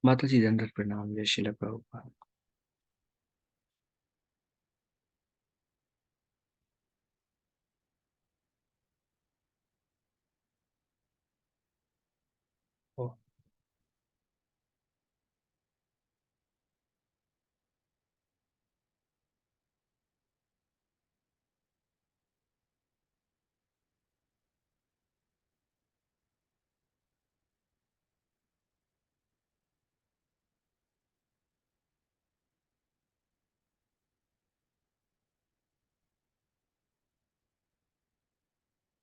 माता जी दंडवत प्रणाम। जय श्रील प्रभुपाद। ओ,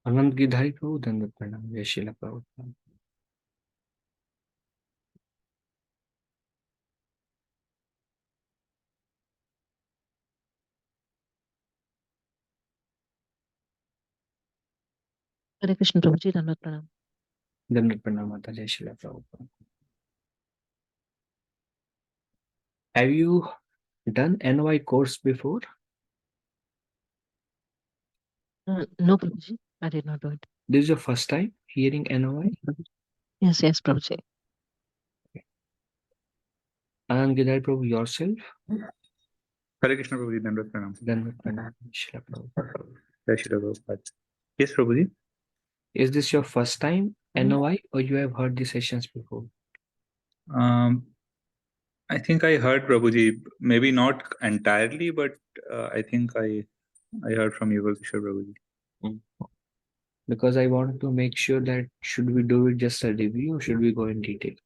अनंत गिरधारी प्रभु दंडवत प्रणाम। जय श्रील प्रभुपाद। हरे कृष्ण प्रभु जी, दंडवत प्रणाम। दंडवत प्रणाम माता। जय Srila Prabhupada. Have you done NOI course before? No, Prabhu ji, I did not do it. This is your first time hearing NOI? Yes, Prabhu ji. Anand Gidari Prabhu, yourself? हरे कृष्ण प्रभु जी, दंडवत प्रणाम। दंडवत प्रणाम। श्रील प्रभुपाद। जय श्री प्रभुपाद। यस प्रभु जी। Is this your first time NOI or you have heard the sessions before? I think I heard Prabhu ji, maybe not entirely, but I think I heard from Yugal Kishore Prabhu ji. Because I want to make sure that should we do it just a review or should we go in detail?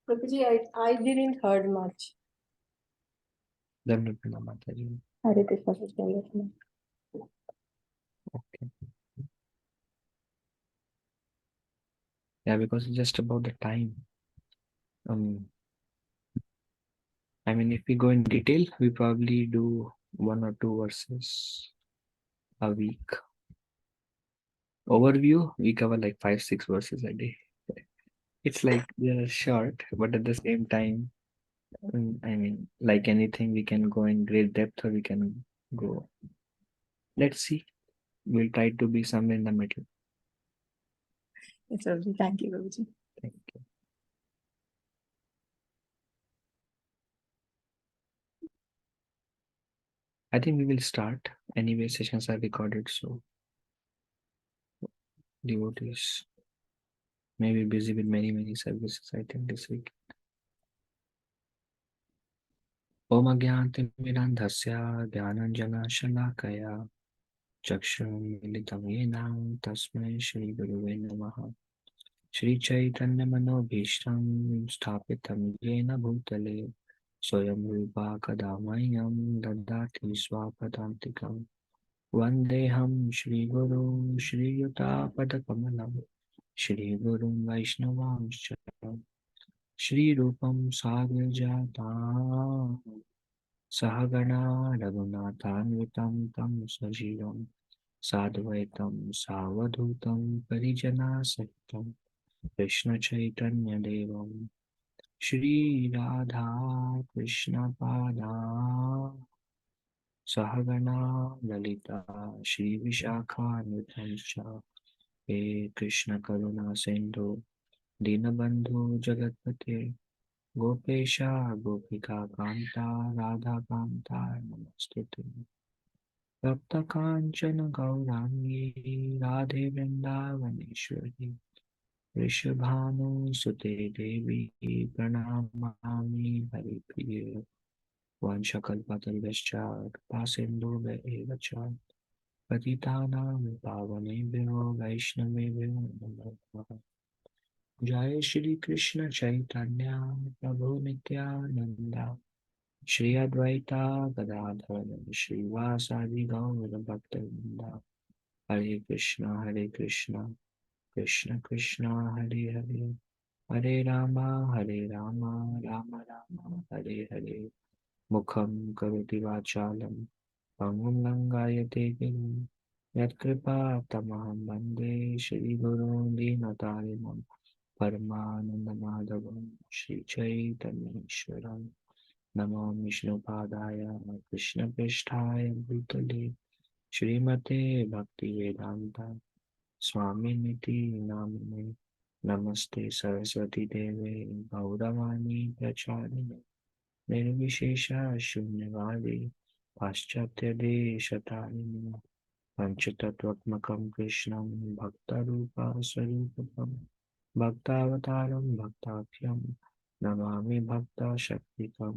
Prabhuji, I didn't heard much. Dhanwad Pranam Mataji. Hare Krishna, Krishna. Okay. Yeah, because it's just about the time. I mean, if we go in detail, we probably do 1 or 2 verses a week. Overview, we cover like 5-6 verses a day. It's like they are short, but at the same time, I mean, like anything, we can go in great depth or we can go. Let's see. We'll try to be somewhere in the middle. Yes, Prabhuji. Thank you, Prabhuji. Thank you. I think we will start. Anyway, sessions are recorded, so devotees may be busy with many services, I think, this week. Om Agyantimirandhasya Dhyananjana Chakshurmilitam Yena Tasmai Shri Guruve Namaha. Shri Chaitanya Manobhishtam Sthapitam Yena Bhutale Soyam Rupa Kadamayam Dadati Swapadantikam Vandeham Shri Guru Shri Yuta Padakamalam Shri Guru Vaishnavamscha Shri Rupam Sagrajata Sahagana Raghunathanvitam Tam Sajivam Sadvaitam Savadhutam Parijana Sahitam Krishna Chaitanya Devam Shri Radha Krishna Pada Sahagana Lalita Shri Vishakha Nuthansha He Krishna Karuna Sindhu Dinabandhu Jagatpate Gopesha Gopika Kanta Radha Kanta Namostute Tapta Kanchana Gaurangi Radhe Vrindavaneshwari Rishabhanu Sute Devi Pranamami Haripriya Vanchakalpatarvascha Pasindhu Evacha Patitanam Pavanebhyo Vaishnavebhyo Namo Namaha. Jai Shri Krishna Chaitanya Prabhu Nityananda Shri Advaita Gadadhar Shri Vasadi Gaur Bhaktivinoda Hare Krishna Krishna Krishna Hare Hare Hare Rama Rama Rama Hare Hare Mukham Karoti Vachalam Pangum Langayate Girim Yat Kripa Tamaham Bande Shri Guru Dinatarinam Paramananda Madhavam Shri Chaitanya Ishwaram Namo Vishnu Padaya Krishna Prishtaya Bhutale Shrimate Bhakti Vedanta Swami Niti Namine Namaste Saraswati Deve Gauravani Pracharine Nirvishesha Shunyavadi Paschatya Deshatarine Panchatattvatmakam Krishnam Bhaktarupa Sarupam Bhaktavataram Bhaktakyam Namami Bhakta Shaktikam.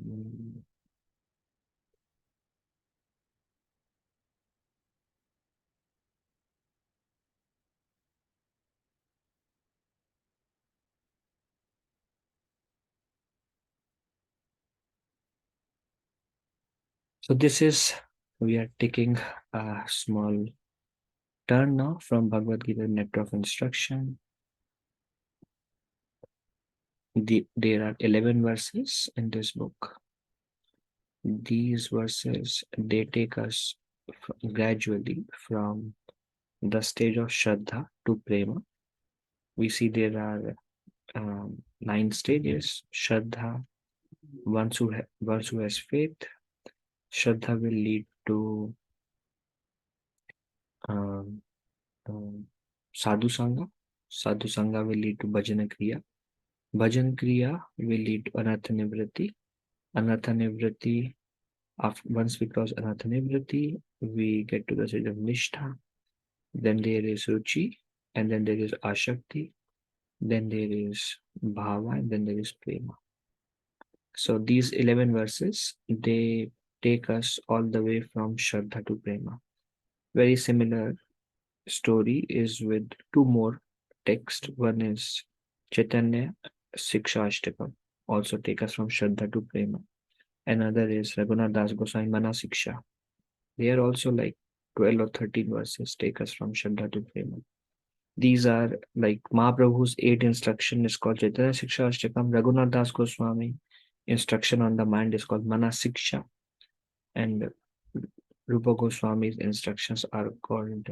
So this is, we are taking a small turn now from Bhagavad Gita Nectar of Instruction. There are 11 verses in this book. These verses, they take us gradually from the stage of Shraddha to Prema. We see there are 9 stages. Shraddha, one who has faith. Shraddha will lead to Sadhu Sangha. Sadhu Sangha will lead to Bhajana Kriya. Bhajan Kriya will lead to Anartha Nivritti. Anartha Nivritti, once we cross Anartha Nivritti, we get to the stage of Nishtha. Then there is Ruchi, and then there is Ashakti, then there is Bhava, and then there is Prema. So these 11 verses, they take us all the way from Shraddha to Prema. Very similar story is with 2 more texts. One is Chaitanya Siksha Ashtakam, also take us from Shraddha to Prema. Another is Raghunath Das Goswami Mana Siksha. They are also like 12 or 13 verses take us from Shraddha to Prema. These are like Mahaprabhu's 8 instruction is called Chaitanya Siksha Ashtakam. Raghunath Das Goswami instruction on the mind is called Mana Siksha. And Rupa Goswami's instructions are called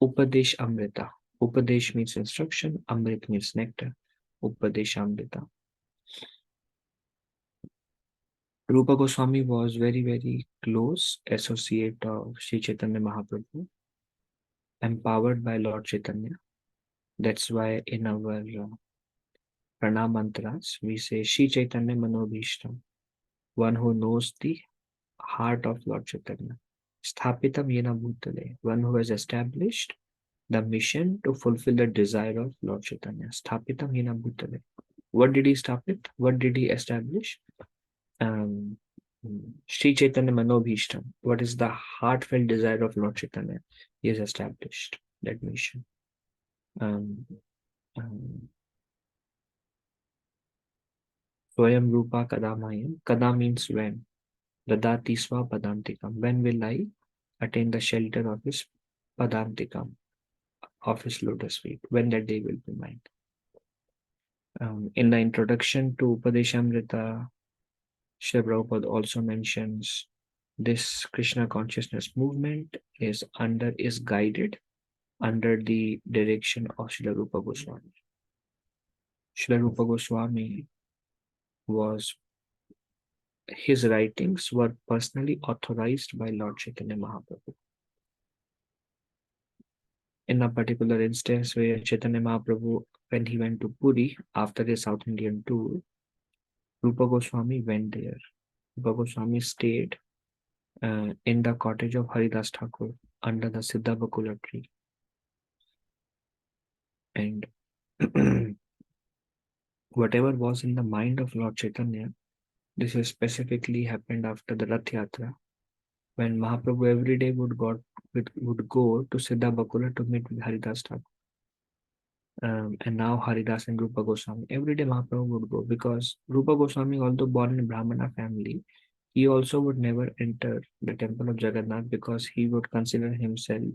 Upadesh Amrita. Upadesh means instruction, Amrit means nectar. Upadesh Amrita. Rupa Goswami was very, very close associate of Sri Chaitanya Mahaprabhu, empowered by Lord Chaitanya. That's why in our pranam mantras, we say Sri Chaitanya Manobhishtam, one who knows the heart of Lord Chaitanya. Sthapitam Yena Bhutale, one who has established the mission to fulfill the desire of Lord Chaitanya. Sthapitam Yena Bhutale. What did he stapit? What did he establish? Sri Chaitanya Manobhishtam. What is the heartfelt desire of Lord Chaitanya? He has established that mission. Swayam Rupa Kadamayam. Kada means when. Dadati Swa Padantikam. When will I attain the shelter of his Padantikam, of his lotus feet? When that day will be mine. In the introduction to Upadeshamrita, Srila Prabhupada also mentions this Krishna consciousness movement is guided under the direction of Srila Rupa Goswami. Srila Rupa Goswami his writings were personally authorized by Lord Chaitanya Mahaprabhu. In a particular instance where Chaitanya Mahaprabhu, when he went to Puri after his South Indian tour, Rupa Goswami went there. Rupa Goswami stayed in the cottage of Haridas Thakur under the Siddha Bakula tree. And whatever was in the mind of Lord Chaitanya, this specifically happened after the Rath Yatra, when Mahaprabhu every day would go to Siddha Bakula to meet with Haridas Thakur. And now Haridas and Rupa Goswami, every day Mahaprabhu would go, because Rupa Goswami, although born in a Brahmana family, he also would never enter the temple of Jagannath because he would consider himself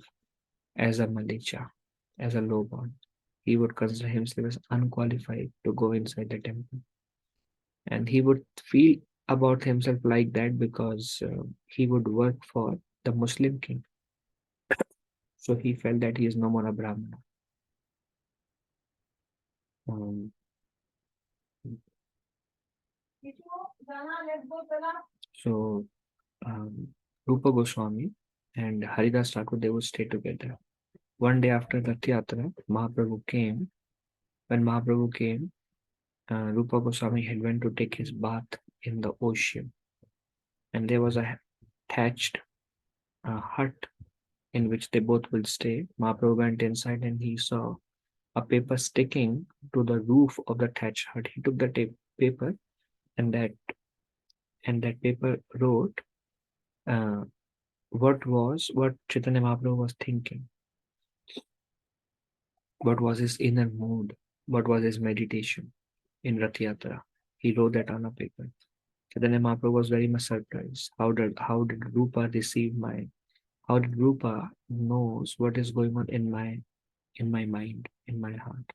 as a Malicha, as a lowborn. He would consider himself as unqualified to go inside the temple. And he would feel about himself like that because he would work for the Muslim king. So he felt that he is no more a Brahmana. So Rupa Goswami and Haridas Thakur, they would stay together. One day after Rath Yatra, Mahaprabhu came. When Mahaprabhu came, Rupa Goswami had went to take his bath in the ocean, and there was a thatched hut in which they both will stay. Mahaprabhu went inside and he saw a paper sticking to the roof of the thatched hut. He took the paper, and that paper wrote what Chaitanya Mahaprabhu was thinking, what was his inner mood, what was his meditation in Rath Yatra. He wrote that on a paper. Chaitanya Mahaprabhu was very much surprised. How did Rupa receive how did Rupa knows what is going on in my mind, in my heart?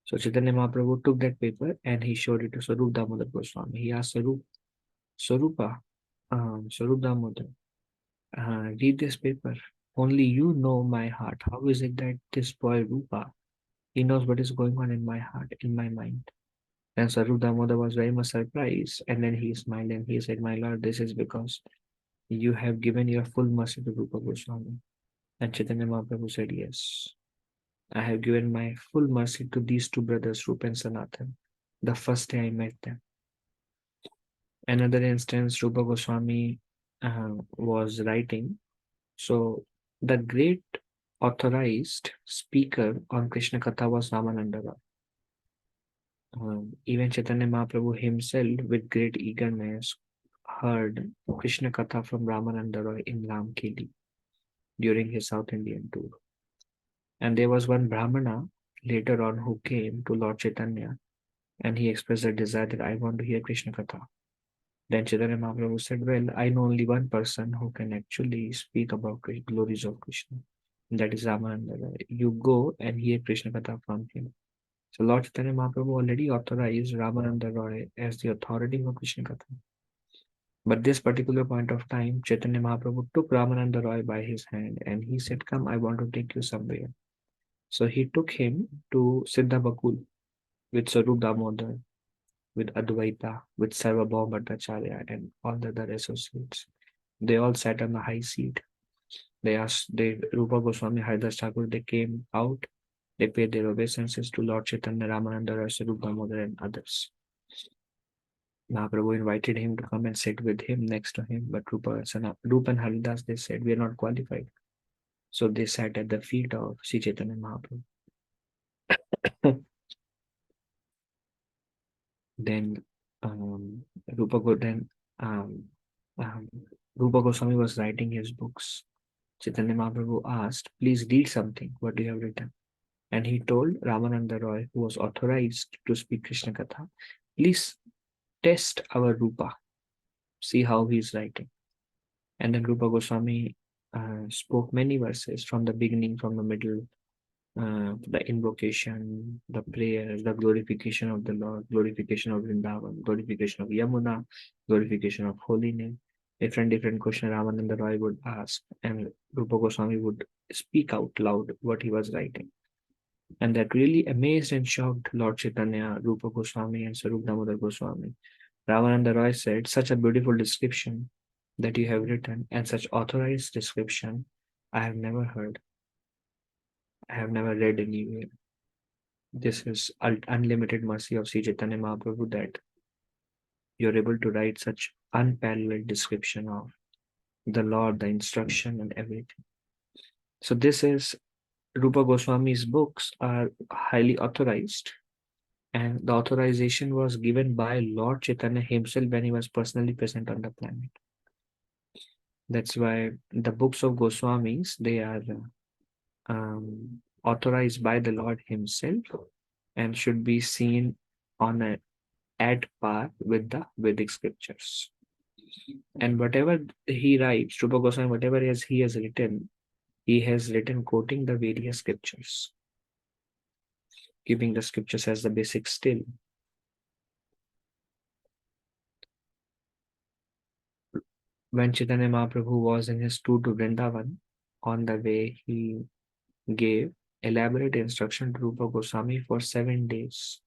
So Chaitanya Mahaprabhu took that paper and he showed it to Swarup Damodar Goswami. He asked Swarupa, Swarup Damodar, read this paper. Only you know my heart. How is it that this boy Rupa, he knows what is going on in my heart, in my mind? Then Swarup Damodar was very much surprised, and then he smiled and he said, "My Lord, this is because you have given your full mercy to Rupa Goswami." And Chaitanya Mahaprabhu said, "Yes, I have given my full mercy to these two brothers, Rupa and Sanatan, the first day I met them." Another instance, Rupa Goswami was writing. So the great authorized speaker on Krishna Katha was Ramananda Roy. Even Chaitanya Mahaprabhu himself, with great eagerness, heard Krishna Katha from Ramananda Roy in Ramkeli during his South Indian tour. And there was one Brahmana later on who came to Lord Chaitanya and he expressed a desire that I want to hear Krishna Katha. Then Chaitanya Mahaprabhu said, "Well, I know only one person who can actually speak about the glories of Krishna. That is Ramananda Roy. You go and hear Krishna Katha from him." So Lord Chaitanya Mahaprabhu already authorized Ramananda Roy as the authority for Krishna Katha. But this particular point of time, Chaitanya Mahaprabhu took Ramananda Roy by his hand and he said, "Come, I want to take you somewhere." So he took him to Siddha Bakul with Swarup Damodar, with Advaita, with Sarvabhauma Bhattacharya and all the other associates. They all sat on the high seat. Rupa Goswami, Haridas Thakur, they came out. They paid their obeisances to Lord Chaitanya, Ramananda Roy, Swarup Damodar and others. Mahaprabhu invited him to come and sit with him next to him, but Rupa and Haridas, they said, "We are not qualified." So they sat at the feet of Sri Chaitanya Mahaprabhu. Then Rupa Goswami was writing his books. Chaitanya Mahaprabhu asked, "Please read something. What do you have written?" And he told Ramananda Roy, who was authorized to speak Krishna Katha, "Please test our Rupa. See how he is writing." And then Rupa Goswami spoke many verses from the beginning, from the middle, the invocation, the prayer, the glorification of the Lord, glorification of Vrindavan, glorification of Yamuna, glorification of holy name. Different questions Ramananda Roy would ask, and Rupa Goswami would speak out loud what he was writing. And that really amazed and shocked Lord Chaitanya, Rupa Goswami, and Swarup Damodar Goswami. Ramananda Roy said, "Such a beautiful description that you have written, and such authorized description I have never heard. I have never read anywhere. This is unlimited mercy of Sri Chaitanya Mahaprabhu that you're able to write such unparalleled description of the Lord, the instruction and everything." So this is Rupa Goswami's books are highly authorized, and the authorization was given by Lord Chaitanya himself when he was personally present on the planet. That's why the books of Goswamis, they are authorized by the Lord himself and should be seen on at par with the Vedic scriptures. And whatever he writes, Rupa Goswami, whatever he has written quoting the various scriptures, keeping the scriptures as the basic still. When Chaitanya Mahaprabhu was in his tour to Vrindavan, on the way he gave elaborate instruction to Rupa Goswami for 7 days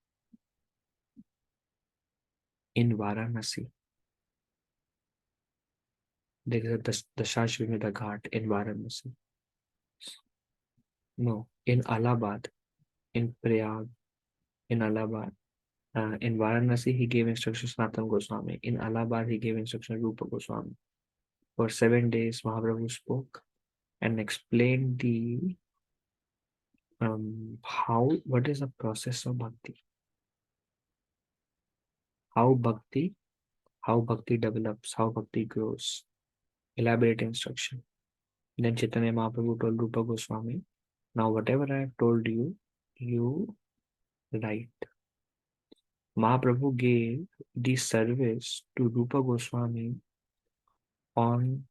in Varanasi. There is the Shashvimedha Ghat in Varanasi. No, in Allahabad, in Prayag, in Allahabad. In Varanasi, he gave instructions to Sanatana Goswami. In Allahabad, he gave instructions to Rupa Goswami. For 7 days, Mahaprabhu spoke and explained the what is the process of bhakti, how bhakti develops, how bhakti grows. Elaborate instruction. Then Chaitanya Mahaprabhu told Rupa Goswami, now whatever I have told you, you write. Mahaprabhu gave this service to Rupa Goswami on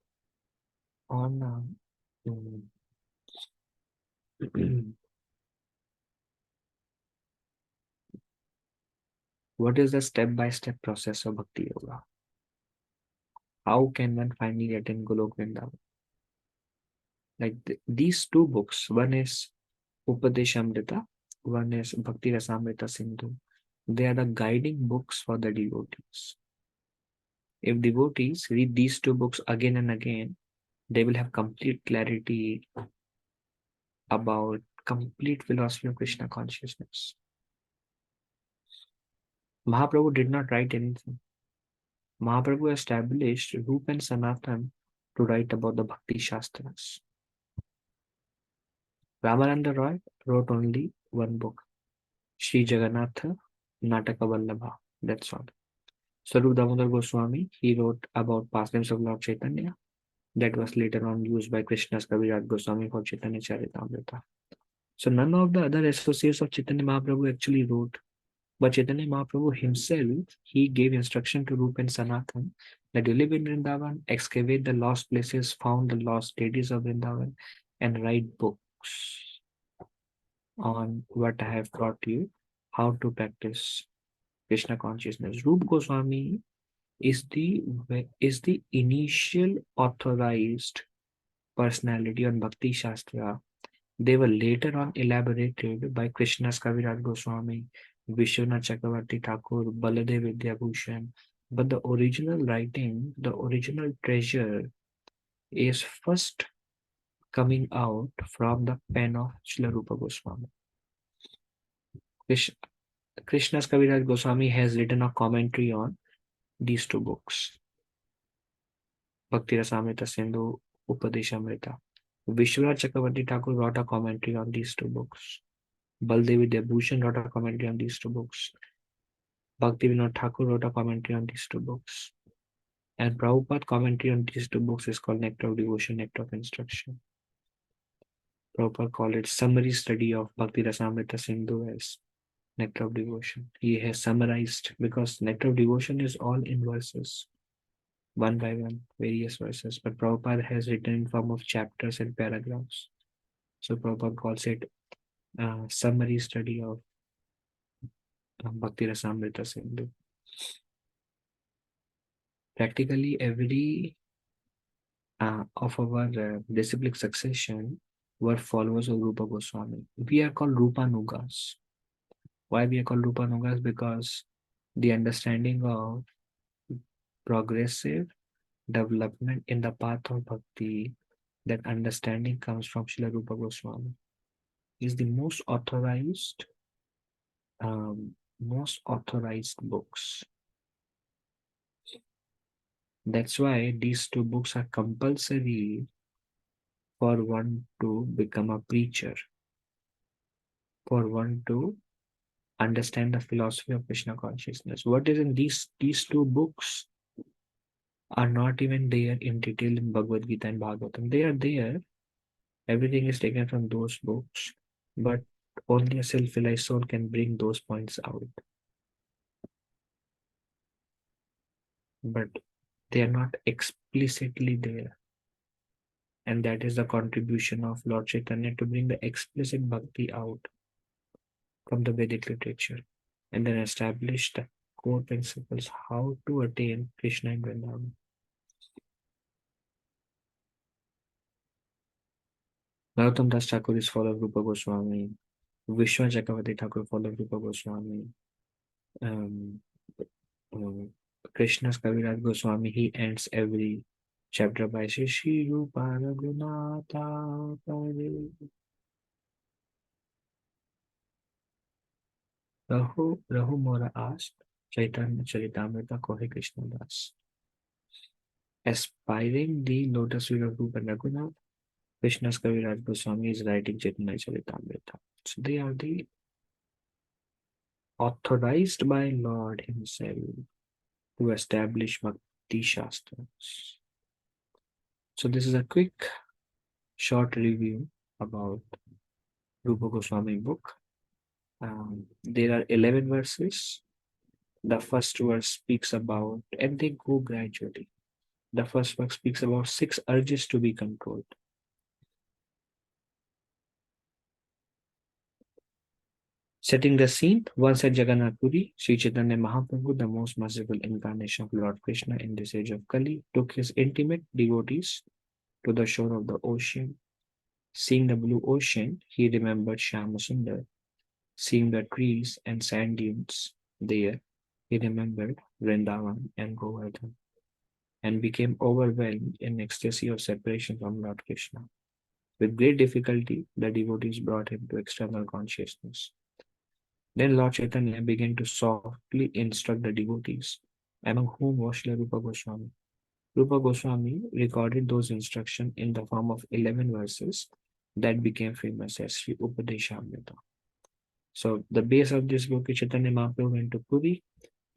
what is the step-by-step process of Bhakti Yoga? How can one finally attain Golok Vrindavan? Like these two books, one is Upadeshamrita, one is Bhakti Rasamrita Sindhu. They are the guiding books for the devotees. If devotees read these two books again and again, they will have complete clarity about complete philosophy of Krishna consciousness. Mahaprabhu did not write anything. Mahaprabhu established Rup and Sanatan to write about the Bhakti Shastras. Ramananda Roy wrote only one book, Sri Jagannatha Nataka Vallabha. That's all. Sarup Damodar Goswami, he wrote about pastimes of Lord Chaitanya. That was later on used by Krishna's Kaviraj Goswami for Chaitanya Charitamrita. So none of the other associates of Chaitanya Mahaprabhu actually wrote. But Chaitanya Mahaprabhu himself, he gave instruction to Rupa and Sanatan that you live in Vrindavan, excavate the lost places, found the lost deities of Vrindavan, and write books on what I have taught you, how to practice Krishna consciousness. Rupa Goswami is the initial authorized personality on Bhakti Shastra. They were later on elaborated by Krishna's Kaviraj Goswami, Vishwanath Chakravarti Thakur, Baladev Vidyabhushan. But the original writing, the original treasure is first coming out from the pen of Srila Rupa Goswami. Krishna's Kaviraj Goswami has written a commentary on these two books, Bhakti Rasamrita Sindhu, Upadeshamrita. Vishwanath Chakravarti Thakur wrote a commentary on these two books. Baldev Vidyabhushan wrote a commentary on these two books. Bhakti Vinod Thakur wrote a commentary on these two books. And Prabhupada's commentary on these two books is called Nectar of Devotion, Nectar of Instruction. Prabhupada called it summary study of Bhakti Rasamrita Sindhu as Nectar of Devotion. He has summarized, because Nectar of Devotion is all in verses, one by one, various verses. But Prabhupada has written in form of chapters and paragraphs. So Prabhupada calls it summary study of Bhakti Rasamrita Sindhu. Practically every of our disciplic succession were followers of Rupa Goswami. We are called Rupanugas. Why we are called Rupanugas? Because the understanding of progressive development in the path of bhakti, that understanding comes from Srila Rupa Goswami. Is the most authorized books. That's why these two books are compulsory for one to become a preacher, for one to understand the philosophy of Krishna consciousness. What is in these two books are not even there in detail in Bhagavad Gita and Bhagavatam. They are there. Everything is taken from those books, but only a self-realized soul can bring those points out. But they are not explicitly there. And that is the contribution of Lord Chaitanya to bring the explicit bhakti out from the Vedic literature and then establish the core principles how to attain Krishna in Vrindavan. Narottam Das Thakur is follower of Rupa Goswami. Vishwanath Chakravarti Thakur follower of Rupa Goswami. Krishna's Kaviraj Goswami, he ends every chapter by Shri Rupa Raghunatha Pare. Rahu Mora asked Chaitanya Charitamrita Kohe Krishna Das. Aspiring the lotus feet of Rupa Raghunath, Krishna's Kaviraj Goswami is writing Chaitanya Charitamrita. So they are the authorized by Lord himself to establish Bhakti Shastras. So this is a quick, short review about Rupa Goswami book. There are 11 verses. The first verse speaks about, and they go gradually. The first verse speaks about 6 urges to be controlled. Setting the scene, once at Jagannath Puri, Sri Chaitanya Mahaprabhu, the most merciful incarnation of Lord Krishna in this age of Kali, took his intimate devotees to the shore of the ocean. Seeing the blue ocean, he remembered Shyamasundar. Seeing the trees and sand dunes there, he remembered Vrindavan and Govardhan, and became overwhelmed in ecstasy of separation from Lord Krishna. With great difficulty, the devotees brought him to external consciousness. Then Lord Chaitanya began to softly instruct the devotees, among whom was Srila Rupa Goswami. Rupa Goswami recorded those instructions in the form of 11 verses that became famous as Sri Upadeshamrita. So the base of this book is Chaitanya Mahaprabhu went to Puri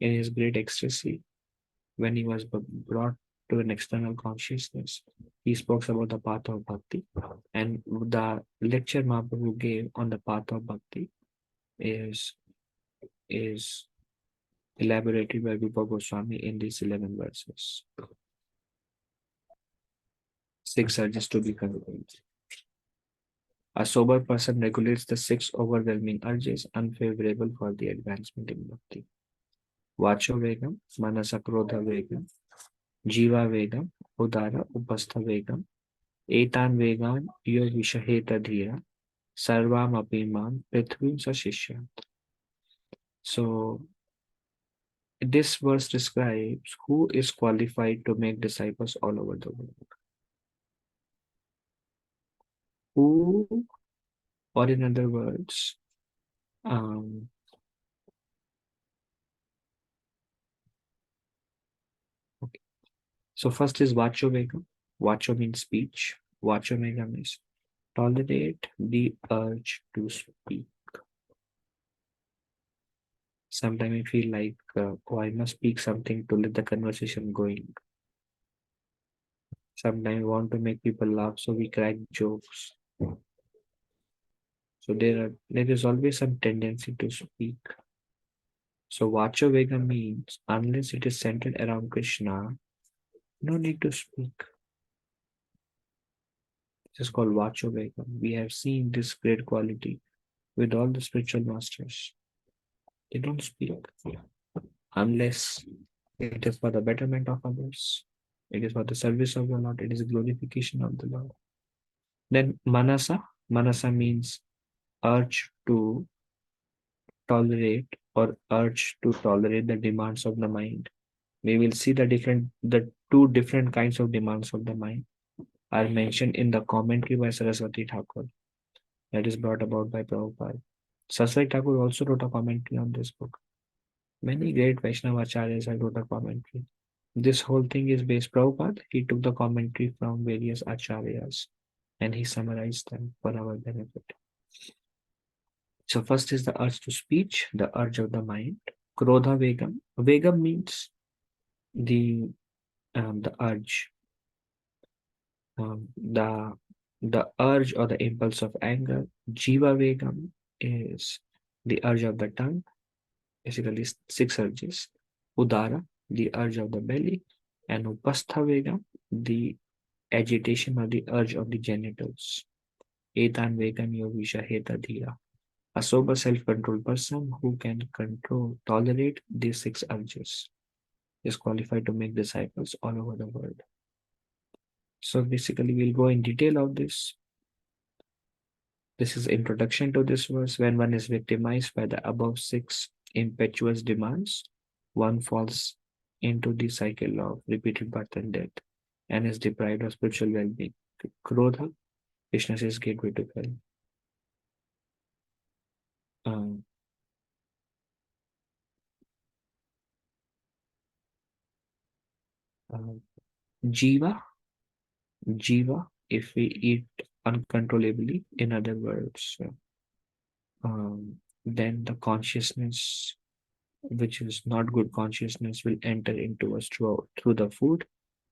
in his great ecstasy when he was brought to an external consciousness. He spoke about the path of bhakti, and the lecture Mahaprabhu gave on the path of bhakti is elaborated by Rupa Goswami in these 11 verses. 6 urges to be controlled. A sober person regulates the 6 overwhelming urges unfavorable for the advancement in bhakti. Vacho Vegam, Manasa Krodha Vegam, Jiva Vegam, Udara Upastha Vegam, Etan Vegan Yo Vishaheta Dhira, Sarvam Apimam Prithvim Sashishya. So this verse describes who is qualified to make disciples all over the world. Who, or in other words, okay. So first is Vacho Vegam. Vacho means speech. Vacho Vegam is tolerate the urge to speak. Sometimes we feel like, oh, I must speak something to let the conversation going. Sometimes we want to make people laugh, so we crack jokes. So there is always some tendency to speak. So Vacho Vega means unless it is centered around Krishna, no need to speak. This is called Vacho Vega. We have seen this great quality with all the spiritual masters. They don't speak unless it is for the betterment of others. It is for the service of the Lord. It is glorification of the Lord. Then Manasa. Manasa means urge to tolerate or urge to tolerate the demands of the mind. We will see the 2 different kinds of demands of the mind are mentioned in the commentary by Saraswati Thakur that is brought about by Prabhupada. Saraswati Thakur also wrote a commentary on this book. Many great Vaishnava acharyas have wrote a commentary. This whole thing is based Prabhupada. He took the commentary from various acharyas and he summarized them for our benefit. So first is the urge to speech, the urge of the mind. Krodha Vegam. Vegam means the urge, the urge or the impulse of anger. Jiva Vegam is the urge of the tongue, basically 6 urges. Udara, the urge of the belly, and Upastha Vegam, the agitation or the urge of the genitals. Etan Vegam Yogisha Heta Dhira. A sober self-controlled person who can tolerate these 6 urges is qualified to make disciples all over the world. So basically, we'll go in detail of this. This is introduction to this verse. When one is victimized by the above 6 impetuous demands, one falls into the cycle of repeated birth and death. and is deprived of spiritual well-being. Krodha, Krishna says gateway to hell. Um, Jiva, if we eat uncontrollably, in other words, then the consciousness, which is not good consciousness, will enter into us through the food,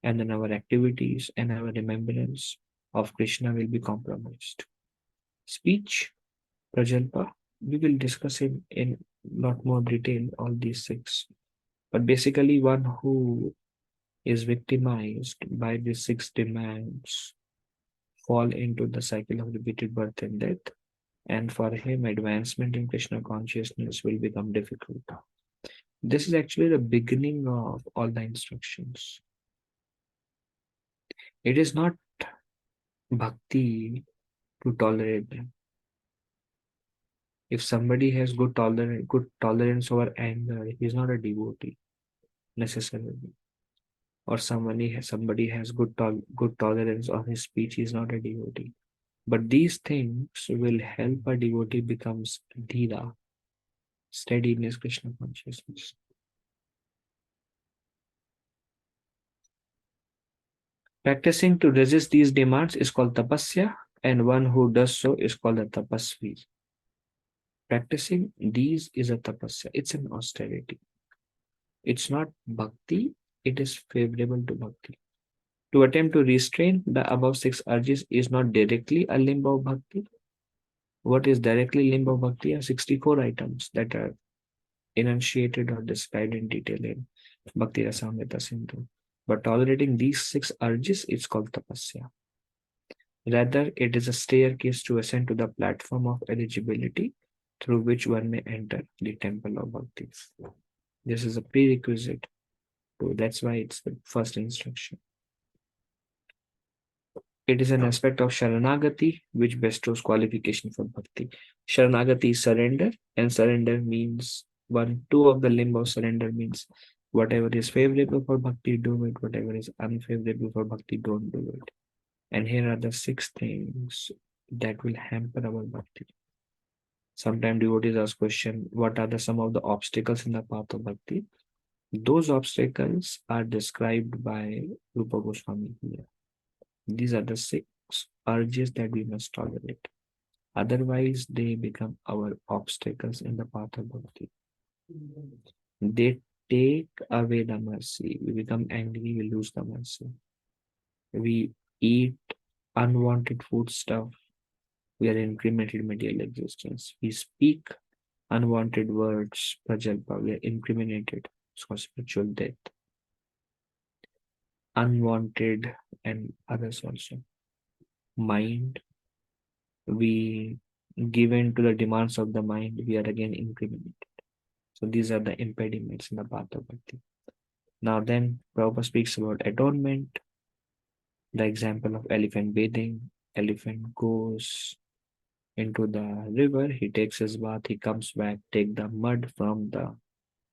and then our activities and our remembrance of Krishna will be compromised. Speech, Prajalpa, we will discuss in lot more detail all these six. But basically, one who is victimized by these six demands fall into the cycle of repeated birth and death, and for him, advancement in Krishna consciousness will become difficult. This is actually the beginning of all the instructions. It is not bhakti to tolerate them. If somebody has good tolerance over anger, he is not a devotee necessarily. Or somebody has good tolerance on his speech, he is not a devotee. But these things will help a devotee becomes dhira, steady in his Krishna consciousness. Practicing to resist these demands is called tapasya, and one who does so is called a tapasvi. Practicing these is a tapasya. It's an austerity. It's not bhakti. It is favorable to bhakti. To attempt to restrain the above six urges is not directly a limb of bhakti. What is directly limb of bhakti are 64 items that are enunciated or described in detail in Bhakti Rasamrita Sindhu. But tolerating these six urges is called tapasya. Rather, it is a staircase to ascend to the platform of eligibility through which one may enter the temple of bhakti. This is a prerequisite to, that's why it's the first instruction. It is an aspect of Sharanagati which bestows qualification for bhakti. Sharanagati is surrender, and surrender means two of the limb of surrender means whatever is favorable for bhakti, do it. Whatever is unfavorable for bhakti, don't do it. And here are the six things that will hamper our bhakti. Sometimes devotees ask question, what are some of the obstacles in the path of bhakti? Those obstacles are described by Rupa Goswami here. These are the six urges that we must tolerate. Otherwise, they become our obstacles in the path of bhakti. They take away the mercy. We become angry, we lose the mercy. We eat unwanted food stuff. We are incriminated material existence. We speak unwanted words, prajalpa. We are incriminated. It's called spiritual death. Unwanted and others also. Mind, we give in to the demands of the mind, we are again incriminated. So these are the impediments in the path of bhakti. Now then, Prabhupada speaks about atonement, the example of elephant bathing. Elephant goes into the river, he takes his bath, he comes back, take the mud from the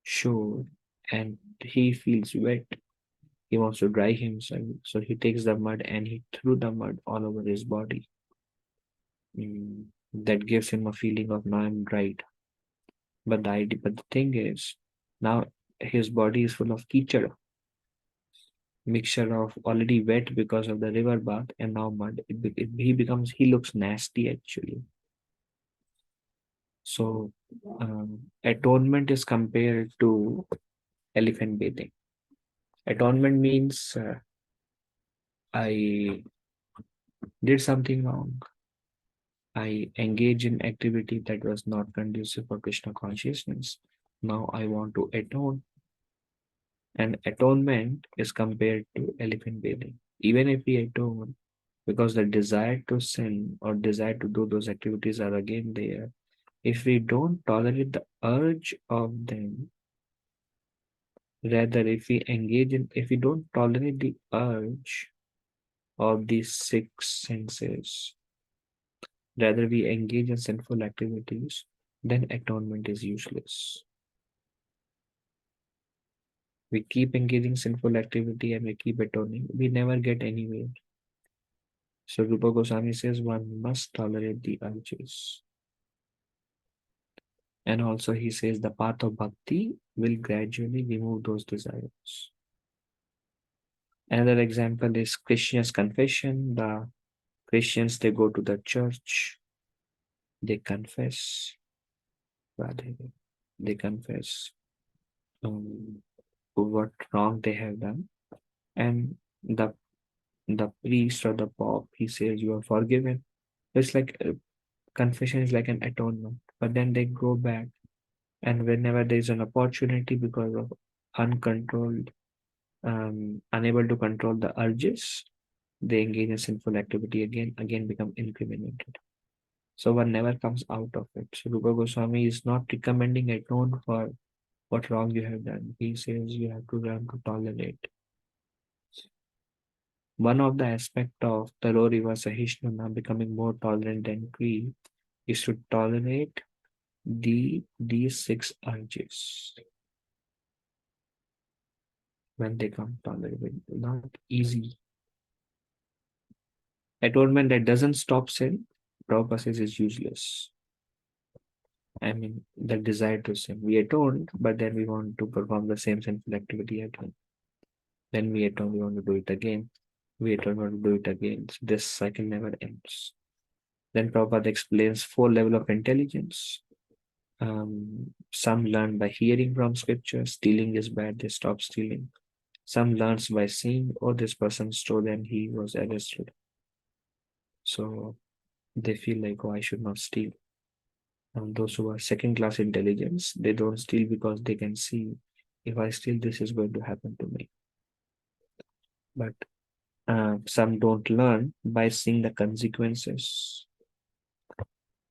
shore, and he feels wet. He wants to dry himself, so he takes the mud and he threw the mud all over his body. That gives him a feeling of now I'm dried. But the thing is, now his body is full of kichad, mixture of already wet because of the river bath and now mud. He looks nasty actually. So atonement is compared to elephant bathing. Atonement means I did something wrong. I engage in activity that was not conducive for Krishna consciousness. Now I want to atone. And atonement is compared to elephant bathing. Even if we atone, because the desire to sin or desire to do those activities are again there, if we don't tolerate the urge of them, rather if we don't tolerate the urge of these six senses, rather we engage in sinful activities, then atonement is useless. We keep engaging sinful activity and we keep atoning. We never get anywhere. So Rupa Goswami says one must tolerate the urges. And also he says the path of bhakti will gradually remove those desires. Another example is Krishna's confession. The Christians, they go to the church, they confess, they confess what wrong they have done, and the priest or the pope, he says you are forgiven. It's like confession is like an atonement, but then they go back, and whenever there is an opportunity, because of uncontrolled, unable to control the urges, they engage in sinful activity again become incriminated. So one never comes out of it. So Rupa Goswami is not recommending atone for what wrong you have done. He says you have to learn to tolerate. One of the aspects of Taro Riva Sahishnuna, becoming more tolerant and free, is to tolerate these 6 urges. When they come, tolerable, not easy. Atonement that doesn't stop sin, Prabhupada says, is useless. I mean, the desire to sin. We atoned, but then we want to perform the same sinful activity again. Then we atone, we want to do it again. We atone, we want to do it again. So this cycle never ends. Then Prabhupada explains 4 levels of intelligence. Some learn by hearing from scripture. Stealing is bad, they stop stealing. Some learns by seeing, oh, this person stole and he was arrested. So they feel like, oh, I should not steal. And those who are second-class intelligence, they don't steal because they can see, if I steal, this is going to happen to me. But some don't learn by seeing the consequences.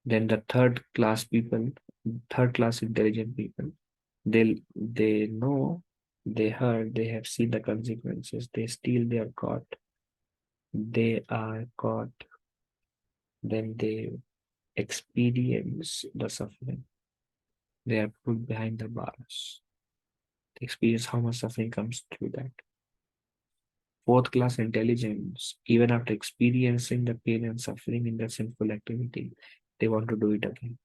Then the third-class people, third-class intelligent people, they know, they heard, they have seen the consequences. They steal, they are caught. They are caught. Then they experience the suffering. They are put behind the bars. They experience how much suffering comes through that. Fourth-class intelligence, even after experiencing the pain and suffering in the sinful activity, they want to do it again.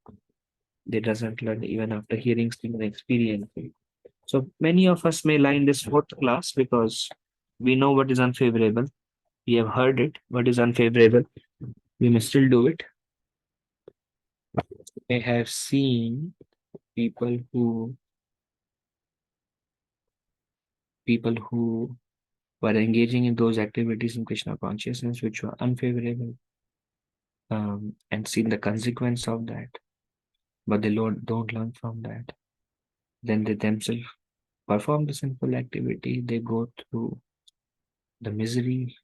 They doesn't learn even after hearing and experiencing. So many of us may lie in this 4th class because we know what is unfavorable. We have heard it, what is unfavorable. We may still do it. I have seen people who were engaging in those activities in Krishna consciousness which were unfavorable, and seen the consequence of that, but they don't learn from that. Then they themselves perform the sinful activity, they go through the misery.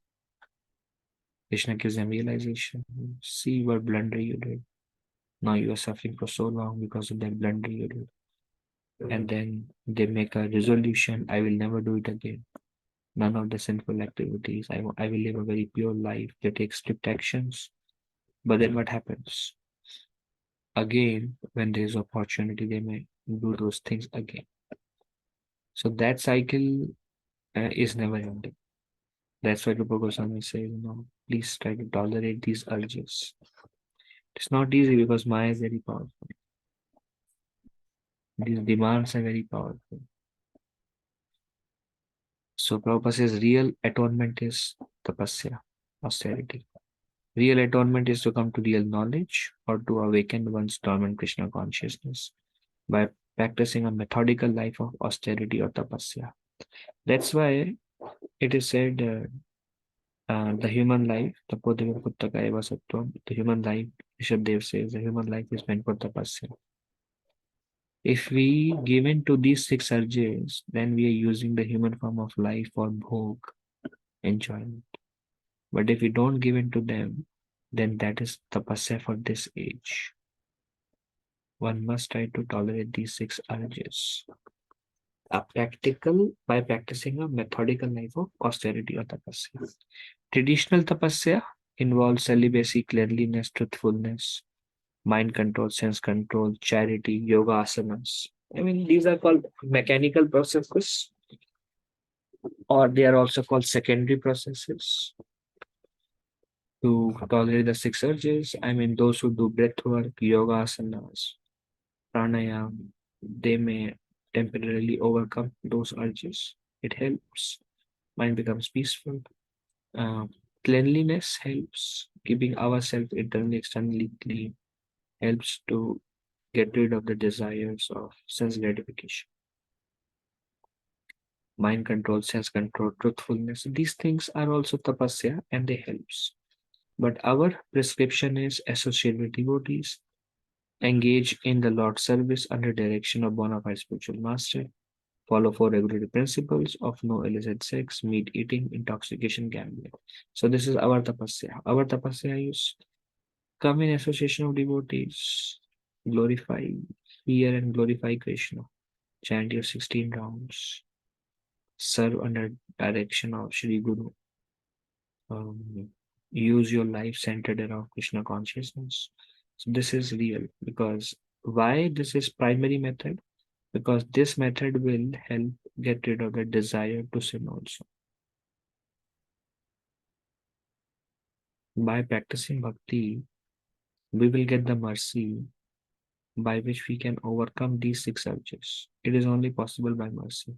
Krishna gives them realization. See what blunder you did. Now you are suffering for so long because of that blunder you did. And then they make a resolution, I will never do it again. None of the sinful activities. I will live a very pure life. They take strict actions. But then what happens? Again, when there is opportunity, they may do those things again. So that cycle is never ending. That's why Rupa Goswami says, please try to tolerate these urges. It's not easy because Maya is very powerful. These demands are very powerful. So Prabhupada says real atonement is tapasya, austerity. Real atonement is to come to real knowledge or to awaken one's dormant Krishna consciousness by practicing a methodical life of austerity or tapasya. That's why it is said the human life, tapodeva puttaka eva sattvam, the human life, Rishabdev says, the human life is meant for tapasya. If we give in to these 6 urges, then we are using the human form of life for bhog, enjoyment. But if we don't give in to them, then that is tapasya for this age. One must try to tolerate these 6 urges. By practicing a methodical life of austerity or tapasya. Traditional tapasya involves celibacy, cleanliness, truthfulness, mind control, sense control, charity, yoga asanas. I mean, these are called mechanical processes, or they are also called secondary processes to tolerate the six urges. I mean, those who do breath work, yoga asanas, pranayam, they may temporarily overcome those urges. It helps. Mind becomes peaceful. Uh, Cleanliness helps. Keeping ourselves internally, externally clean helps to get rid of the desires of sense gratification. Mind control, sense control, truthfulness. These things are also tapasya and they helps. But our prescription is associate with devotees, engage in the Lord's service under direction of bona fide spiritual master, follow four regulatory principles of no illicit sex, meat eating, intoxication, gambling. So this is our tapasya. Our tapasya is come in association of devotees, glorify, hear and glorify Krishna, chant your 16 rounds, serve under direction of Shri Guru, use your life centered around Krishna consciousness. So this is real because why this is primary method? Because this method will help get rid of the desire to sin also. By practicing bhakti, we will get the mercy by which we can overcome these six urges. It is only possible by mercy.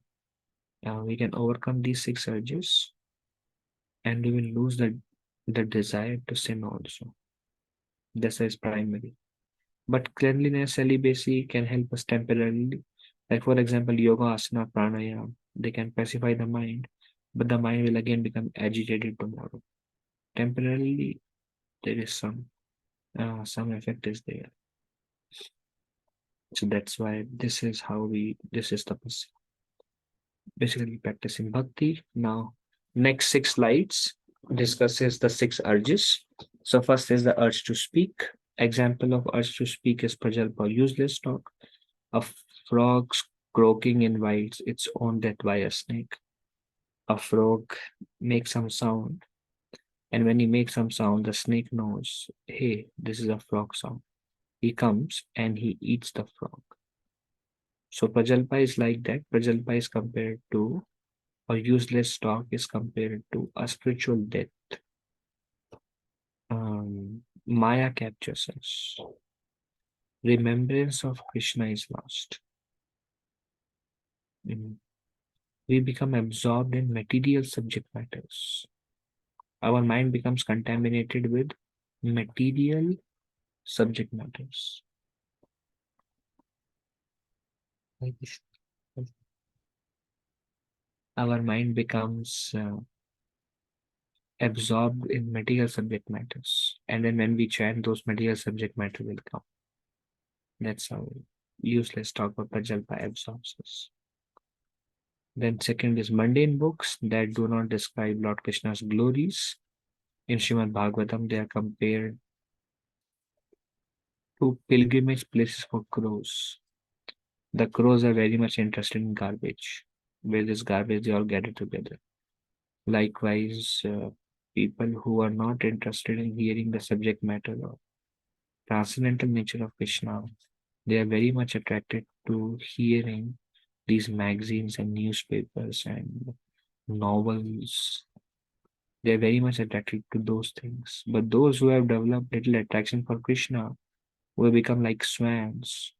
We can overcome these six urges and we will lose the desire to sin also. This is primary. But cleanliness, celibacy can help us temporarily. Like for example, yoga, asana, pranayama, they can pacify the mind, but the mind will again become agitated tomorrow. Temporarily, there is some effect is there. So that's why this is the basically practicing bhakti. Now, next 6 slides discusses the 6 urges. So first is the urge to speak. Example of urge to speak is prajalpa, useless talk. A frog croaking invites its own death by a snake. A frog makes some sound, and when he makes some sound, the snake knows, hey, this is a frog sound. He comes and he eats the frog. So prajalpa is like that. Prajalpa is compared to, or useless talk is compared to a spiritual death. Maya captures us. Remembrance of Krishna is lost. We become absorbed in material subject matters. Our mind becomes contaminated with material subject matters. Our mind becomes absorbed in material subject matters. And then when we chant, those material subject matter will come. That's how useless talk of prajalpa absorbs us. Then second is mundane books that do not describe Lord Krishna's glories. In Srimad Bhagavatam, they are compared to pilgrimage places for crows. The crows are very much interested in garbage. Where there's garbage, they all gather together. Likewise, people who are not interested in hearing the subject matter or transcendental nature of Krishna, they are very much attracted to hearing these magazines and newspapers and novels. They are very much attracted to those things. But those who have developed little attraction for Krishna, who have become like swans,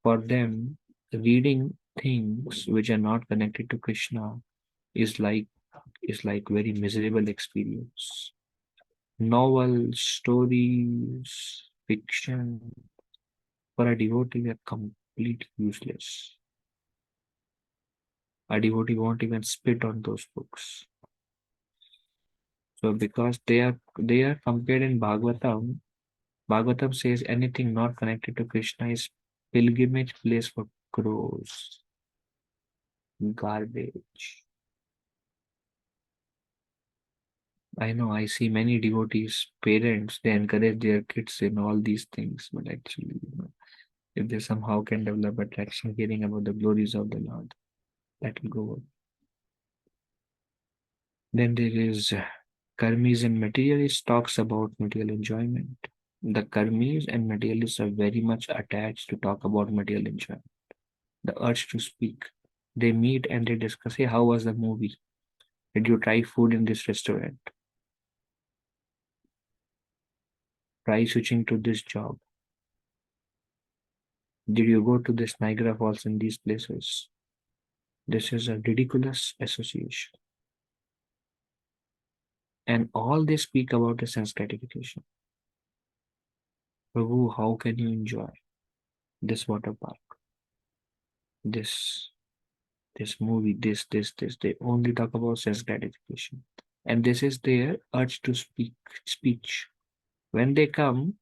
for them, reading things which are not connected to Krishna is like very miserable experience. Novels, stories, fiction, for a devotee are completely useless. A devotee won't even spit on those books. So because they are compared in Bhagavatam, Bhagavatam says anything not connected to Krishna is pilgrimage place for crows, garbage. I know I see many devotees, parents, they encourage their kids in all these things, but actually, if they somehow can develop attraction hearing about the glories of the Lord, that will go. Then there is karmis and materialists talks about material enjoyment. The karmis and materialists are very much attached to talk about material enjoyment. The urge to speak. They meet and they discuss, hey, how was the movie? Did you try food in this restaurant? Try switching to this job. Did you go to this Niagara Falls in these places? This is a ridiculous association. And all they speak about is sense gratification. Prabhu, how can you enjoy this water park? This movie, this. They only talk about sense gratification. And this is their urge to speech. When they come,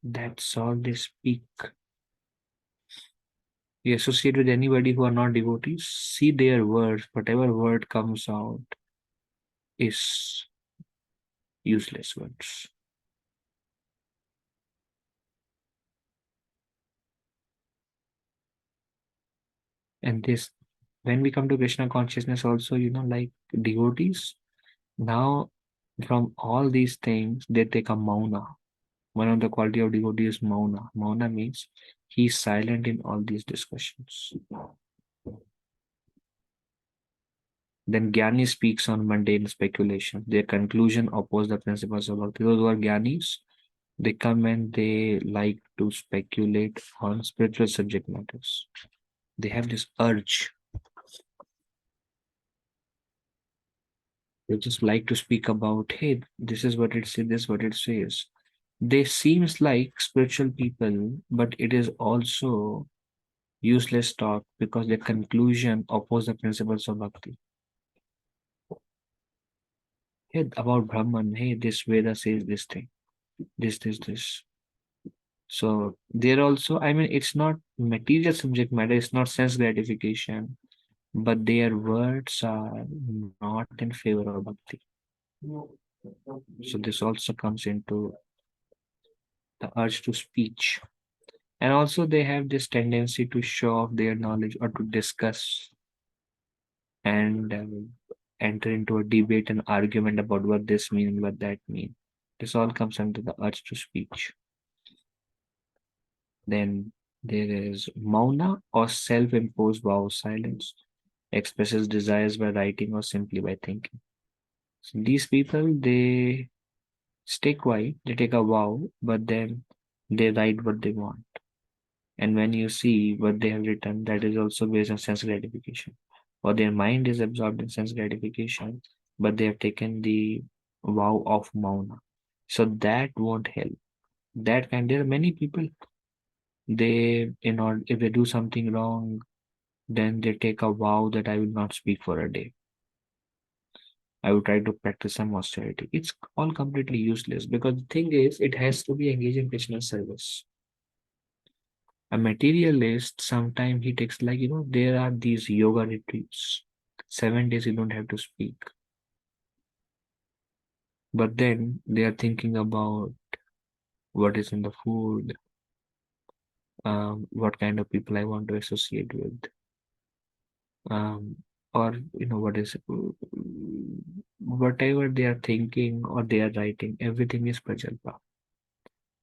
that's all they speak. You associate with anybody who are not devotees, see their words, whatever word comes out is useless words. And this, when we come to Krishna consciousness also, like devotees, now from all these things, they take a mauna. One of the quality of devotee is mauna. Mauna means he's silent in all these discussions. Then Gyani speaks on mundane speculation. Their conclusion oppose the principles of Bhakti. Those who are Gyanis, they come and they like to speculate on spiritual subject matters. They have this urge. They just like to speak about, hey, this is what it says, this is what it says. They seems like spiritual people, but it is also useless talk because their conclusion oppose the principles of Bhakti. Hey, about Brahman, hey, this Veda says this thing, this. So they're also, it's not material subject matter, it's not sense gratification, but their words are not in favor of Bhakti. So this also comes into the urge to speech. And also they have this tendency to show off their knowledge or to discuss and enter into a debate and argument about what this means and what that means. This all comes under the urge to speech. Then there is mauna or self-imposed vow of silence, expresses desires by writing or simply by thinking. So these people, they stay quiet, they take a vow, but then they write what they want. And when you see what they have written, that is also based on sense gratification. Or their mind is absorbed in sense gratification, but they have taken the vow of mauna. So that won't help. There are many people, if they do something wrong, then they take a vow that I will not speak for a day. I will try to practice some austerity. It's all completely useless because the thing is, it has to be engaged in Krishna's service. A materialist, sometimes he takes there are these yoga retreats. 7 days you don't have to speak. But then they are thinking about what is in the food, what kind of people I want to associate with. Or what is whatever they are thinking or they are writing, everything is prajalpa.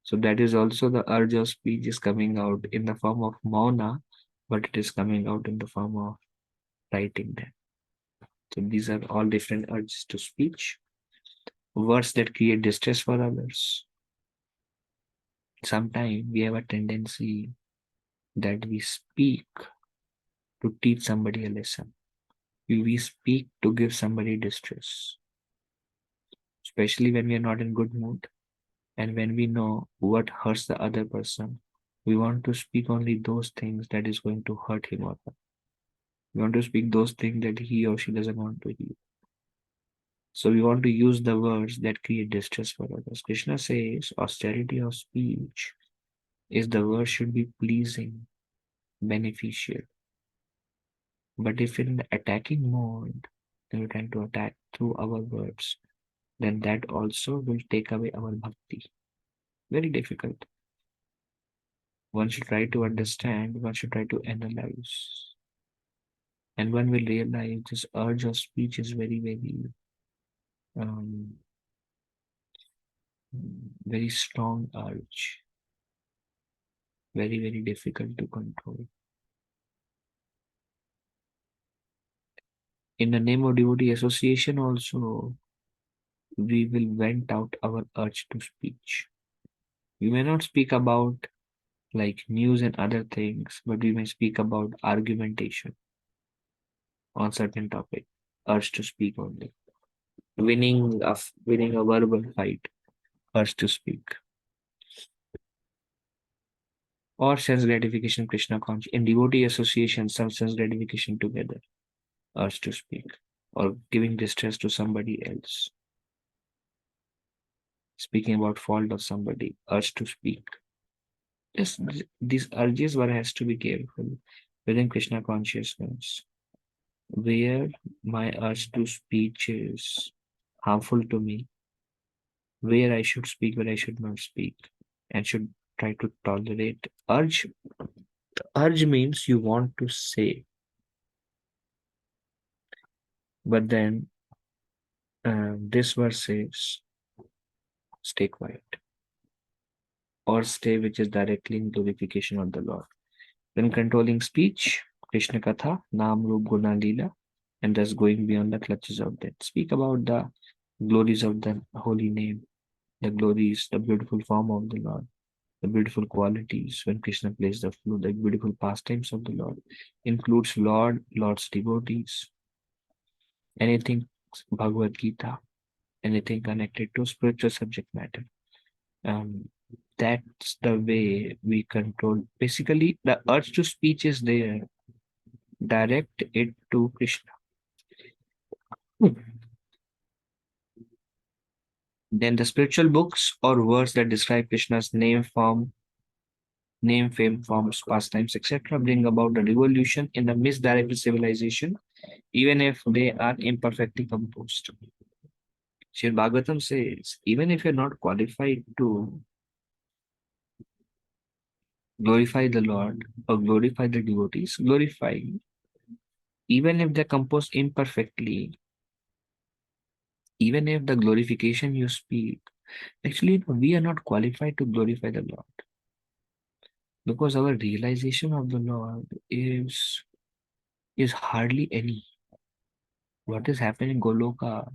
So that is also the urge of speech is coming out in the form of mauna, but it is coming out in the form of writing them. So these are all different urges to speech. Words that create distress for others. Sometimes we have a tendency that we speak to teach somebody a lesson. We speak to give somebody distress, especially when we are not in good mood and when we know what hurts the other person. We want to speak only those things that is going to hurt him or her. We want to speak those things that he or she doesn't want to hear. So we want to use the words that create distress for others. Krishna says austerity of speech is the word should be pleasing, beneficial. But if in the attacking mode, then we're trying to attack through our words, then that also will take away our bhakti. Very difficult. One should try to understand, one should try to analyze. And one will realize this urge of speech is um, very strong urge. Very difficult to control. In the name of devotee association also, we will vent out our urge to speech. We may not speak about like news and other things, but we may speak about argumentation on certain topic, urge to speak only. Winning a verbal fight, urge to speak. Or sense gratification, Krishna conscious. In devotee association, some sense gratification together, urge to speak. Or giving distress to somebody else. Speaking about fault of somebody, urge to speak. Yes, these urges one has to be careful within Krishna consciousness, where my urge to speech is harmful to me, where I should speak, where I should not speak, and should try to tolerate. Urge means you want to say, but then this verse says, stay quiet, or stay, which is directly in glorification of the Lord. When controlling speech, Krishna Katha, Nam Rup Guna Leela, and thus going beyond the clutches of death. Speak about the glories of the holy name, the glories, the beautiful form of the Lord, the beautiful qualities when Krishna plays the flute, the beautiful pastimes of the Lord, includes Lord's devotees, anything Bhagavad Gita, anything connected to spiritual subject matter. That's the way we control. Basically, the urge to speech is there. Direct it to Krishna. Then the spiritual books or words that describe Krishna's name, fame, forms, pastimes, etc., bring about a revolution in the misdirected civilization, even if they are imperfectly composed. Sri Bhagavatam says, even if you're not qualified to glorify the Lord or glorify the devotees, glorify, even if they're composed imperfectly, even if the glorification you speak, actually, we are not qualified to glorify the Lord. Because our realization of the Lord is hardly any. What is happening in Goloka?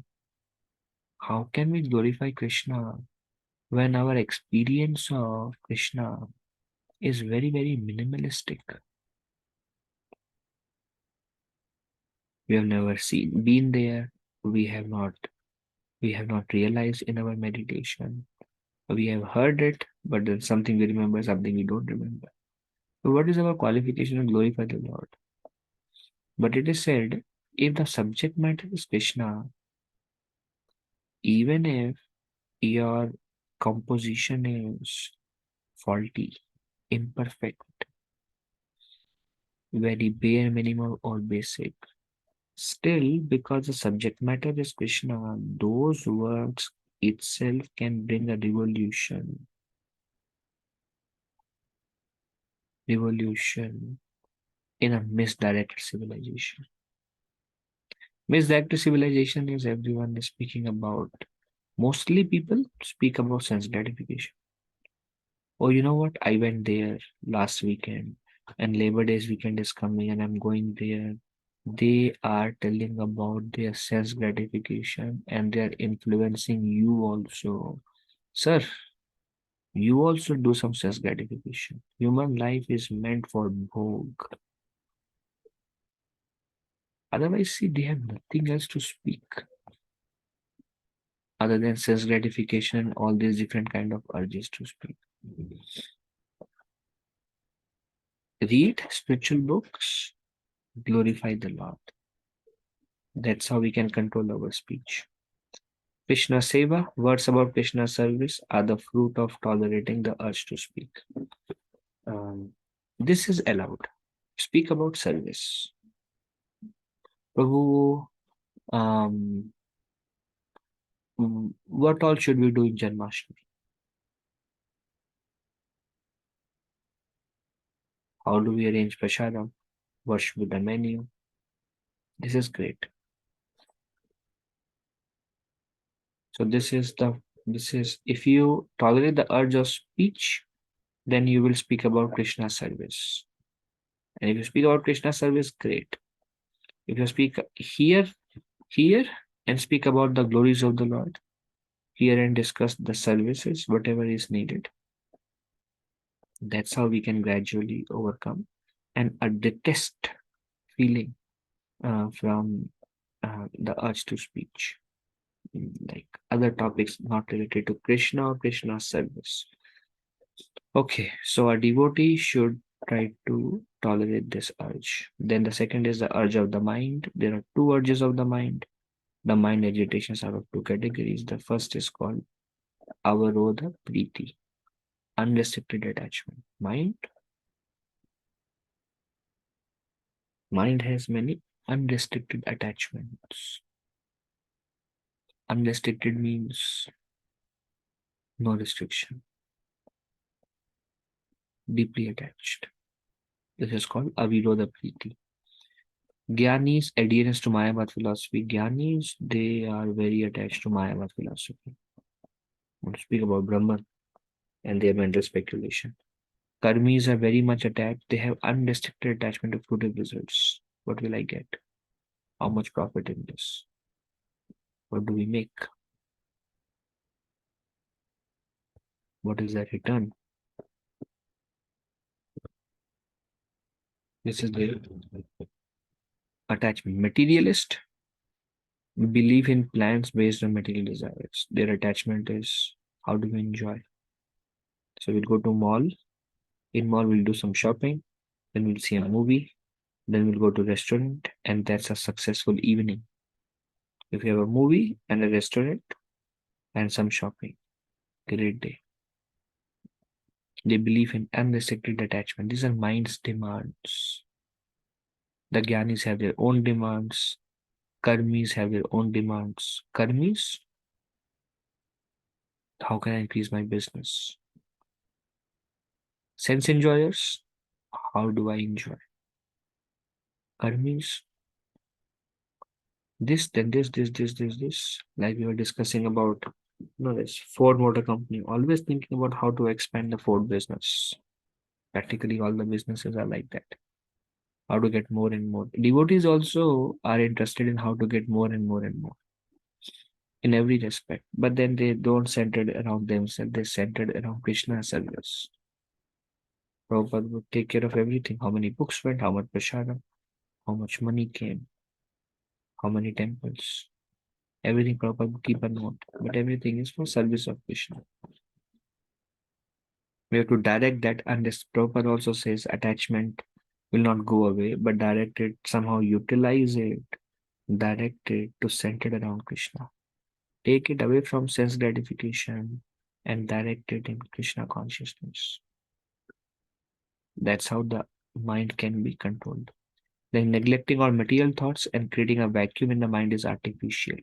How can we glorify Krishna when our experience of Krishna is very, very minimalistic? We have never been there. We have not realized in our meditation. We have heard it, but then something we remember, something we don't remember. So what is our qualification to glorify the Lord? But it is said, if the subject matter is Krishna, even if your composition is faulty, imperfect, very bare minimum or basic, still because the subject matter is Krishna, those words itself can bring a revolution in a misdirected civilization. Misdirected civilization is everyone is speaking about. Mostly people speak about sense gratification. Oh, you know what? I went there last weekend and Labor Day's weekend is coming and I'm going there. They are telling about their sense gratification and they are influencing you also. Sir, you also do some sense gratification. Human life is meant for bhog. Otherwise, see, they have nothing else to speak other than sense gratification and all these different kind of urges to speak. Read spiritual books, glorify the Lord. That's how we can control our speech. Krishna Seva, words about Krishna service are the fruit of tolerating the urge to speak. This is allowed. Speak about service. Prabhu, what all should we do in Janmashtami? How do we arrange prasadam? What should be the menu? This is great. So this is if you tolerate the urge of speech, then you will speak about Krishna service. And if you speak about Krishna service, great. If you speak here and speak about the glories of the Lord, hear and discuss the services, whatever is needed. That's how we can gradually overcome and detest feeling from the urge to speech, like other topics not related to Krishna or Krishna's service. Okay, so a devotee should try to tolerate this urge. Then the second is the urge of the mind. There are two urges of the mind. The mind agitations are of two categories. The first is called avarodha priti, unrestricted attachment. Mind has many unrestricted attachments. Unrestricted means no restriction, deeply attached. This is called avirodha priti. Gyanis, adherence to Mayavad philosophy. Gyanis, they are very attached to Mayavad philosophy. Want to speak about Brahman and their mental speculation. Karmis are very much attached. They have unrestricted attachment to fruitive results. What will I get? How much profit in this? What do we make? What is that return? This is the attachment. Materialist believe in plans based on material desires. Their attachment is how do we enjoy? So we'll go to mall. In mall, we'll do some shopping. Then we'll see a movie. Then we'll go to restaurant, and that's a successful evening. If you have a movie and a restaurant and some shopping, great day. They believe in unrestricted attachment. These are mind's demands. The Gyanis have their own demands. Karmis have their own demands. Karmis, how can I increase my business? Sense enjoyers, how do I enjoy? Karmis, this, then this. Like we were discussing about this Ford Motor Company, always thinking about how to expand the Ford business. Practically all the businesses are like that. How to get more and more. Devotees also are interested in how to get more and more and more in every respect. But then they don't center it around themselves, they centered around Krishna's service. Prabhupada would take care of everything. How many books went, how much prasadam, how much money came, how many temples. Everything Prabhupada would keep a note. But everything is for service of Krishna. We have to direct that, and this Prabhupada also says attachment will not go away, but direct it, somehow utilize it, direct it to center it around Krishna. Take it away from sense gratification and direct it in Krishna consciousness. That's how the mind can be controlled. Then neglecting all material thoughts and creating a vacuum in the mind is artificial.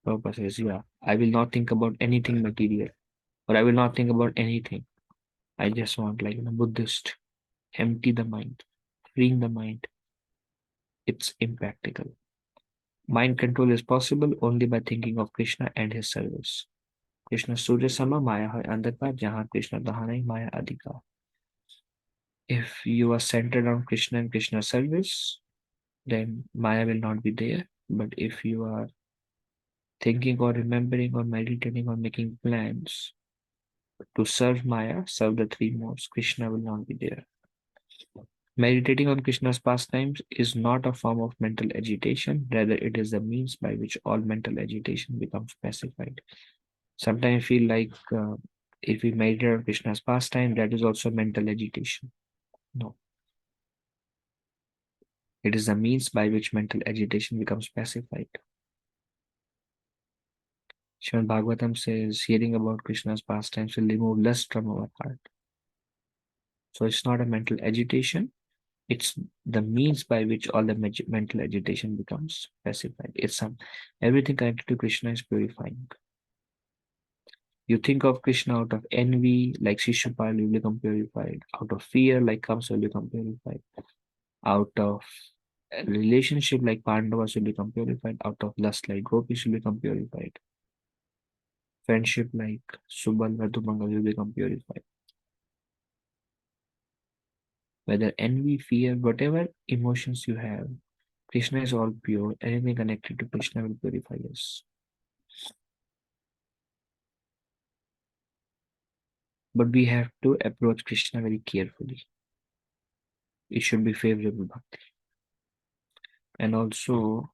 Prabhupada says, yeah, I will not think about anything material, or I will not think about anything. I just want, like in a Buddhist, empty the mind, freeing the mind. It's impractical. Mind control is possible only by thinking of Krishna and his service. Krishna Surya Sama Maya hai andhakar, jahan Krishna tahan Maya adhikar. If you are centered on Krishna and Krishna's service, then Maya will not be there. But if you are thinking or remembering or meditating or making plans to serve Maya, serve the three modes, Krishna will not be there. Meditating on Krishna's pastimes is not a form of mental agitation, rather, it is the means by which all mental agitation becomes pacified. Sometimes I feel like if we meditate on Krishna's pastime, that is also mental agitation. No. It is the means by which mental agitation becomes pacified. Srimad Bhagavatam says, hearing about Krishna's pastimes will remove lust from our heart. So it's not a mental agitation. It's the means by which all the mental agitation becomes pacified. It's everything connected to Krishna is purifying. You think of Krishna out of envy, like Shishupal, you become purified. Out of fear, like Kamsa, you become purified. Out of a relationship, like Pandavas, you become purified. Out of lust, like Gopis, you become purified. Friendship, like Subal, Radhumangal, you become purified. Whether envy, fear, whatever emotions you have, Krishna is all pure. Anything connected to Krishna will purify us. But we have to approach Krishna very carefully. It should be favorable bhakti. And also,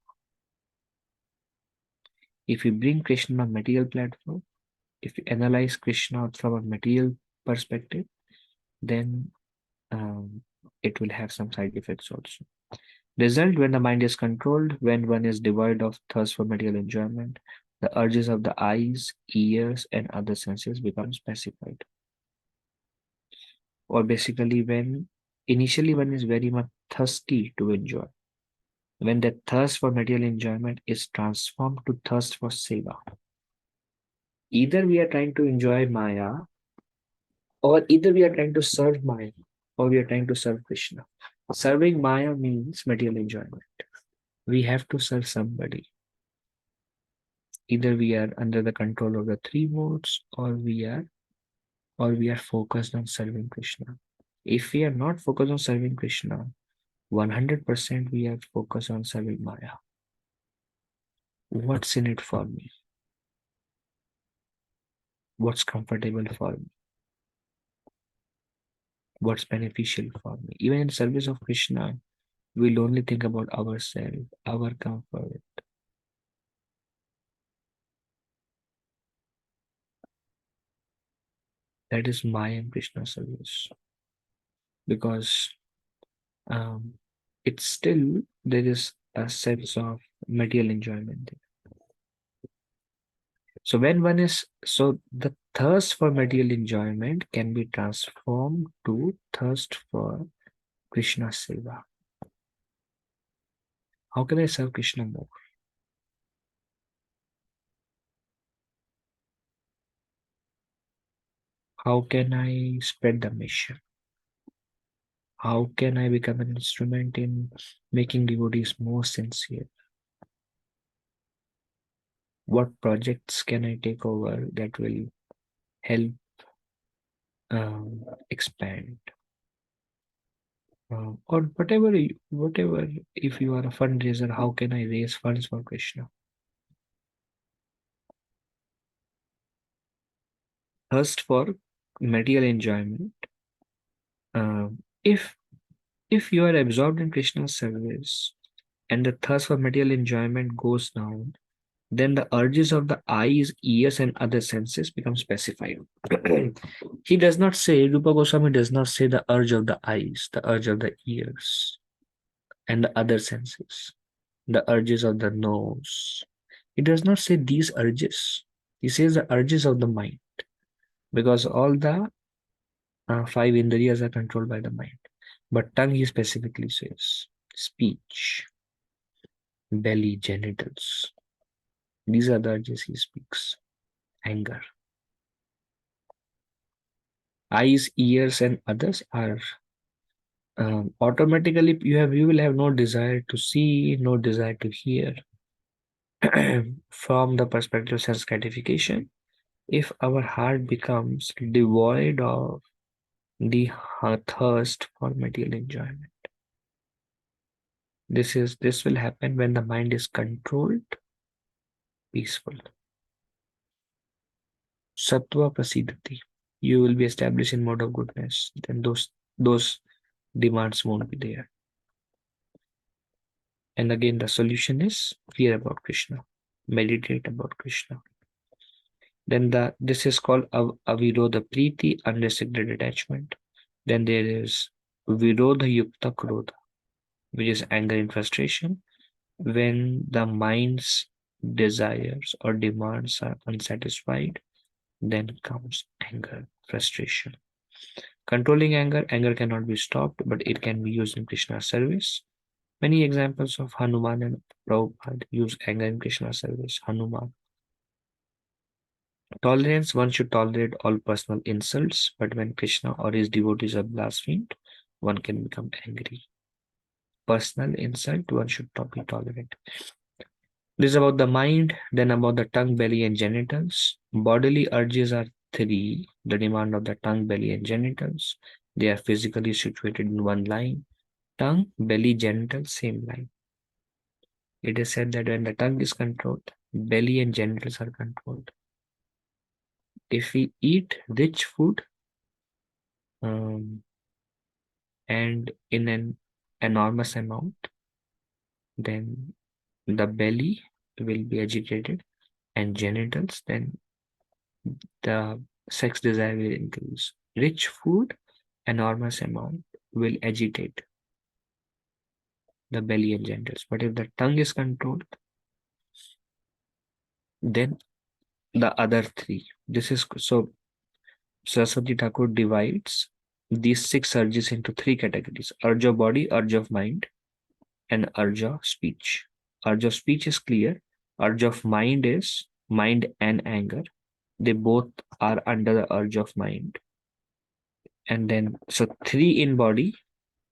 if we bring Krishna on a material platform, if we analyze Krishna from a material perspective, then it will have some side effects also. Result: when the mind is controlled, when one is devoid of thirst for material enjoyment, the urges of the eyes, ears, and other senses becomes pacified. Or basically, when initially one is very much thirsty to enjoy, when that thirst for material enjoyment is transformed to thirst for seva. Either we are trying to enjoy Maya, or either we are trying to serve Maya, or we are trying to serve Krishna. Serving Maya means material enjoyment. We have to serve somebody. Either we are under the control of the three modes, or we are focused on serving Krishna. If we are not focused on serving Krishna, 100% we are focused on serving Maya. What's in it for me? What's comfortable for me? What's beneficial for me? Even in service of Krishna, we'll only think about ourselves, our comfort. That is Maya and Krishna service. Because it's still, there is a sense of material enjoyment. So the thirst for material enjoyment can be transformed to thirst for Krishna seva. How can I serve Krishna more? How can I spread the mission? How can I become an instrument in making devotees more sincere? What projects can I take over that will help expand? Or whatever, if you are a fundraiser, how can I raise funds for Krishna? Thirst for material enjoyment. If you are absorbed in Krishna's service and the thirst for material enjoyment goes down, then the urges of the eyes, ears, and other senses become specified. He does not say, Rupa Goswami does not say the urge of the eyes, the urge of the ears, and the other senses, the urges of the nose. He does not say these urges. He says the urges of the mind, because all the five indriyas are controlled by the mind. But tongue, he specifically says, speech, belly, genitals. These are the urges he speaks. Anger. Eyes, ears, and others are automatically you will have no desire to see, no desire to hear. From the perspective of sense gratification, if our heart becomes devoid of the thirst for material enjoyment, this will happen when the mind is controlled, peaceful. Sattva prasidhati. You will be established in mode of goodness. Then those demands won't be there. And again, the solution is fear about Krishna. Meditate about Krishna. Then this is called avirodha priti, unrestricted attachment. Then there is virodha yukta krodha, which is anger and frustration. When the mind's desires or demands are unsatisfied, then comes anger, frustration. Controlling anger cannot be stopped, but it can be used in Krishna's service. Many examples of Hanuman and Prabhupada use anger in Krishna's service. Hanuman. Tolerance: one should tolerate all personal insults, but when Krishna or his devotees are blasphemed, one can become angry. Personal insult, one should not be tolerant. This is about the mind, then about the tongue, belly, and genitals. Bodily urges are three: the demand of the tongue, belly, and genitals. They are physically situated in one line. Tongue, belly, genitals, same line. It is said that when the tongue is controlled, belly and genitals are controlled. If we eat rich food and in an enormous amount, then the belly will be agitated and genitals, then the sex desire will increase. Rich food, enormous amount, will agitate the belly and genitals. But if the tongue is controlled, then the other three. This is so Saraswati Thakur divides these 6 urges into 3 categories: urge of body, urge of mind, and urge of speech. Urge of speech is clear. Urge of mind is mind and anger. They both are under the urge of mind. And then, so 3 in body,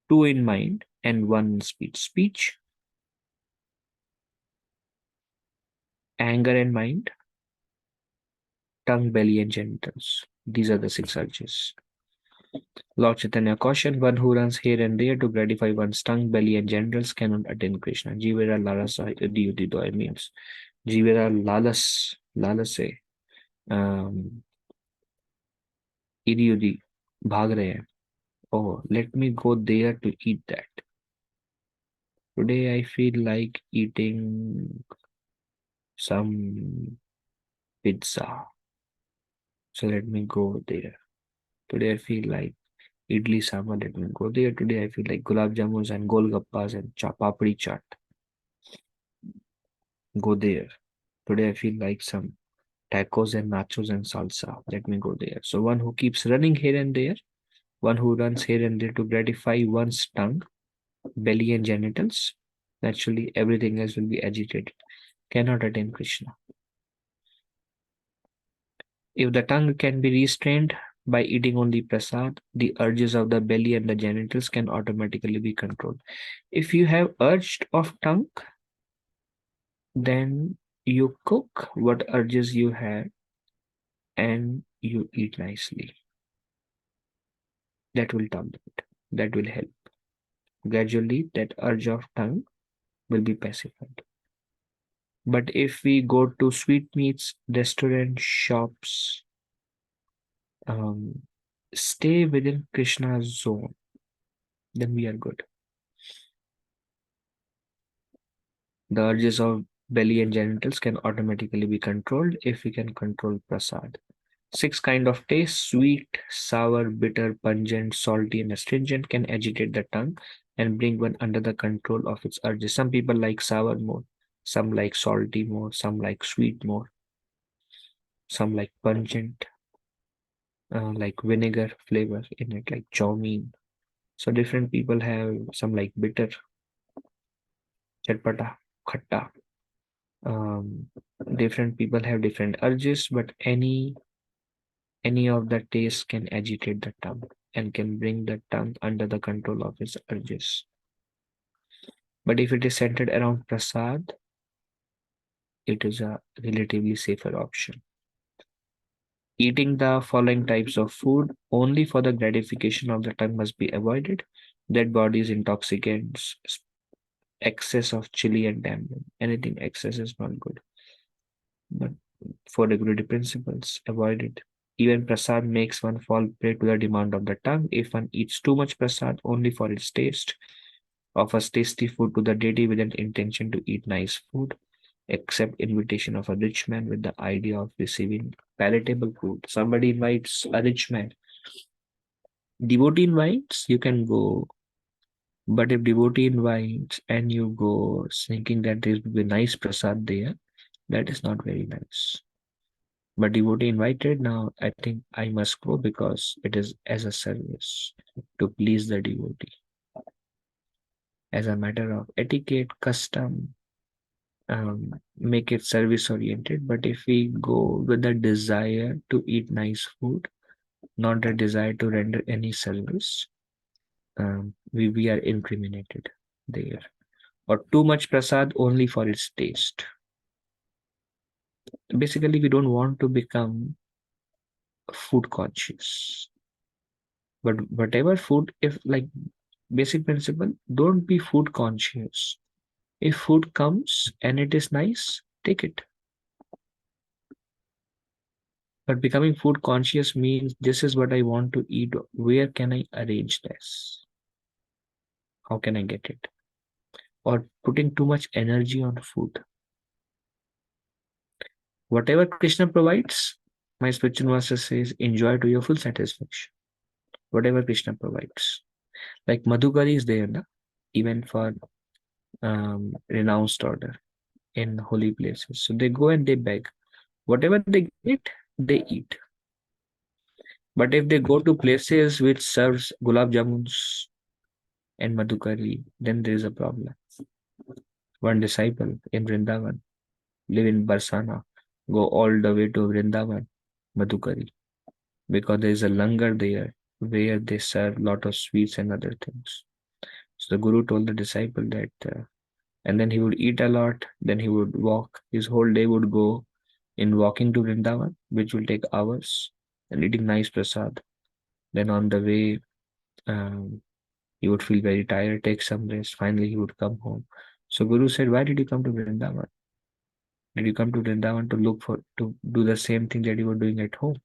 2 in mind, and 1 in speech. Speech, anger and mind, tongue, belly, and genitals. These are the 6 urges. Lord Chaitanya cautioned, one who runs here and there to gratify one's tongue, belly, and genitals cannot attain Krishna. Jivera lalasa udiyudidoy means Jivera lalase idiyudi bhag rahe hain. Oh, let me go there to eat that. Today I feel like eating some pizza. So let me go there. Today I feel like idli sambar. Let me go there. Today I feel like gulab jamuns and golgappas and papri chaat. Go there. Today I feel like some tacos and nachos and salsa. Let me go there. So one who keeps running here and there, one who runs here and there to gratify one's tongue, belly and genitals, naturally everything else will be agitated, cannot attain Krishna. If the tongue can be restrained by eating only prasad, the urges of the belly and the genitals can automatically be controlled. If you have urge of tongue, then you cook what urges you have and you eat nicely. That will calm it. That will help. Gradually, that urge of tongue will be pacified. But if we go to sweetmeats, restaurant, shops, stay within Krishna's zone, then we are good. The urges of belly and genitals can automatically be controlled if we can control prasad. 6 kind of taste: sweet, sour, bitter, pungent, salty, and astringent can agitate the tongue and bring one under the control of its urges. Some people like sour more, some like salty more, some like sweet more, some like pungent, like vinegar flavor in it, like chow mein. So different people have some like bitter, chatpata, khatta. Different people have different urges, but any of the tastes can agitate the tongue and can bring the tongue under the control of its urges. But if it is centered around prasad, it is a relatively safer option. Eating the following types of food only for the gratification of the tongue must be avoided: dead bodies, intoxicants, excess of chili and tamarind. Anything excess is not good. But for regularity principles, avoid it. Even prasad makes one fall prey to the demand of the tongue. If one eats too much prasad only for its taste, offers tasty food to the deity with an intention to eat nice food, accept invitation of a rich man with the idea of receiving palatable food. Somebody invites a rich man. Devotee invites, you can go. But if devotee invites and you go thinking that there will be nice prasad there, that is not very nice. But devotee invited, now I think I must go because it is as a service to please the devotee. As a matter of etiquette, custom, make it service oriented. But if we go with the desire to eat nice food, not the desire to render any service, we are incriminated there. Or too much prasad only for its taste. Basically, we don't want to become food conscious. But whatever food, if like basic principle, don't be food conscious. If food comes and it is nice, take it. But becoming food conscious means this is what I want to eat. Where can I arrange this? How can I get it? Or putting too much energy on food. Whatever Krishna provides, my spiritual master says, enjoy to your full satisfaction. Whatever Krishna provides. Like Madhukari is there, na? Even for renounced order in holy places. So they go and they beg. Whatever they get, they eat. But if they go to places which serves gulab jamuns and madhukari, then there is a problem. One disciple in Vrindavan, live in Barsana, go all the way to Vrindavan, madhukari, because there is a langar there where they serve lot of sweets and other things. So the Guru told the disciple that, and then he would eat a lot, then he would walk. His whole day would go in walking to Vrindavan, which will take hours, and eating nice prasad. Then on the way, he would feel very tired, take some rest. Finally, he would come home. So Guru said, why did you come to Vrindavan? Did you come to Vrindavan to do the same thing that you were doing at home?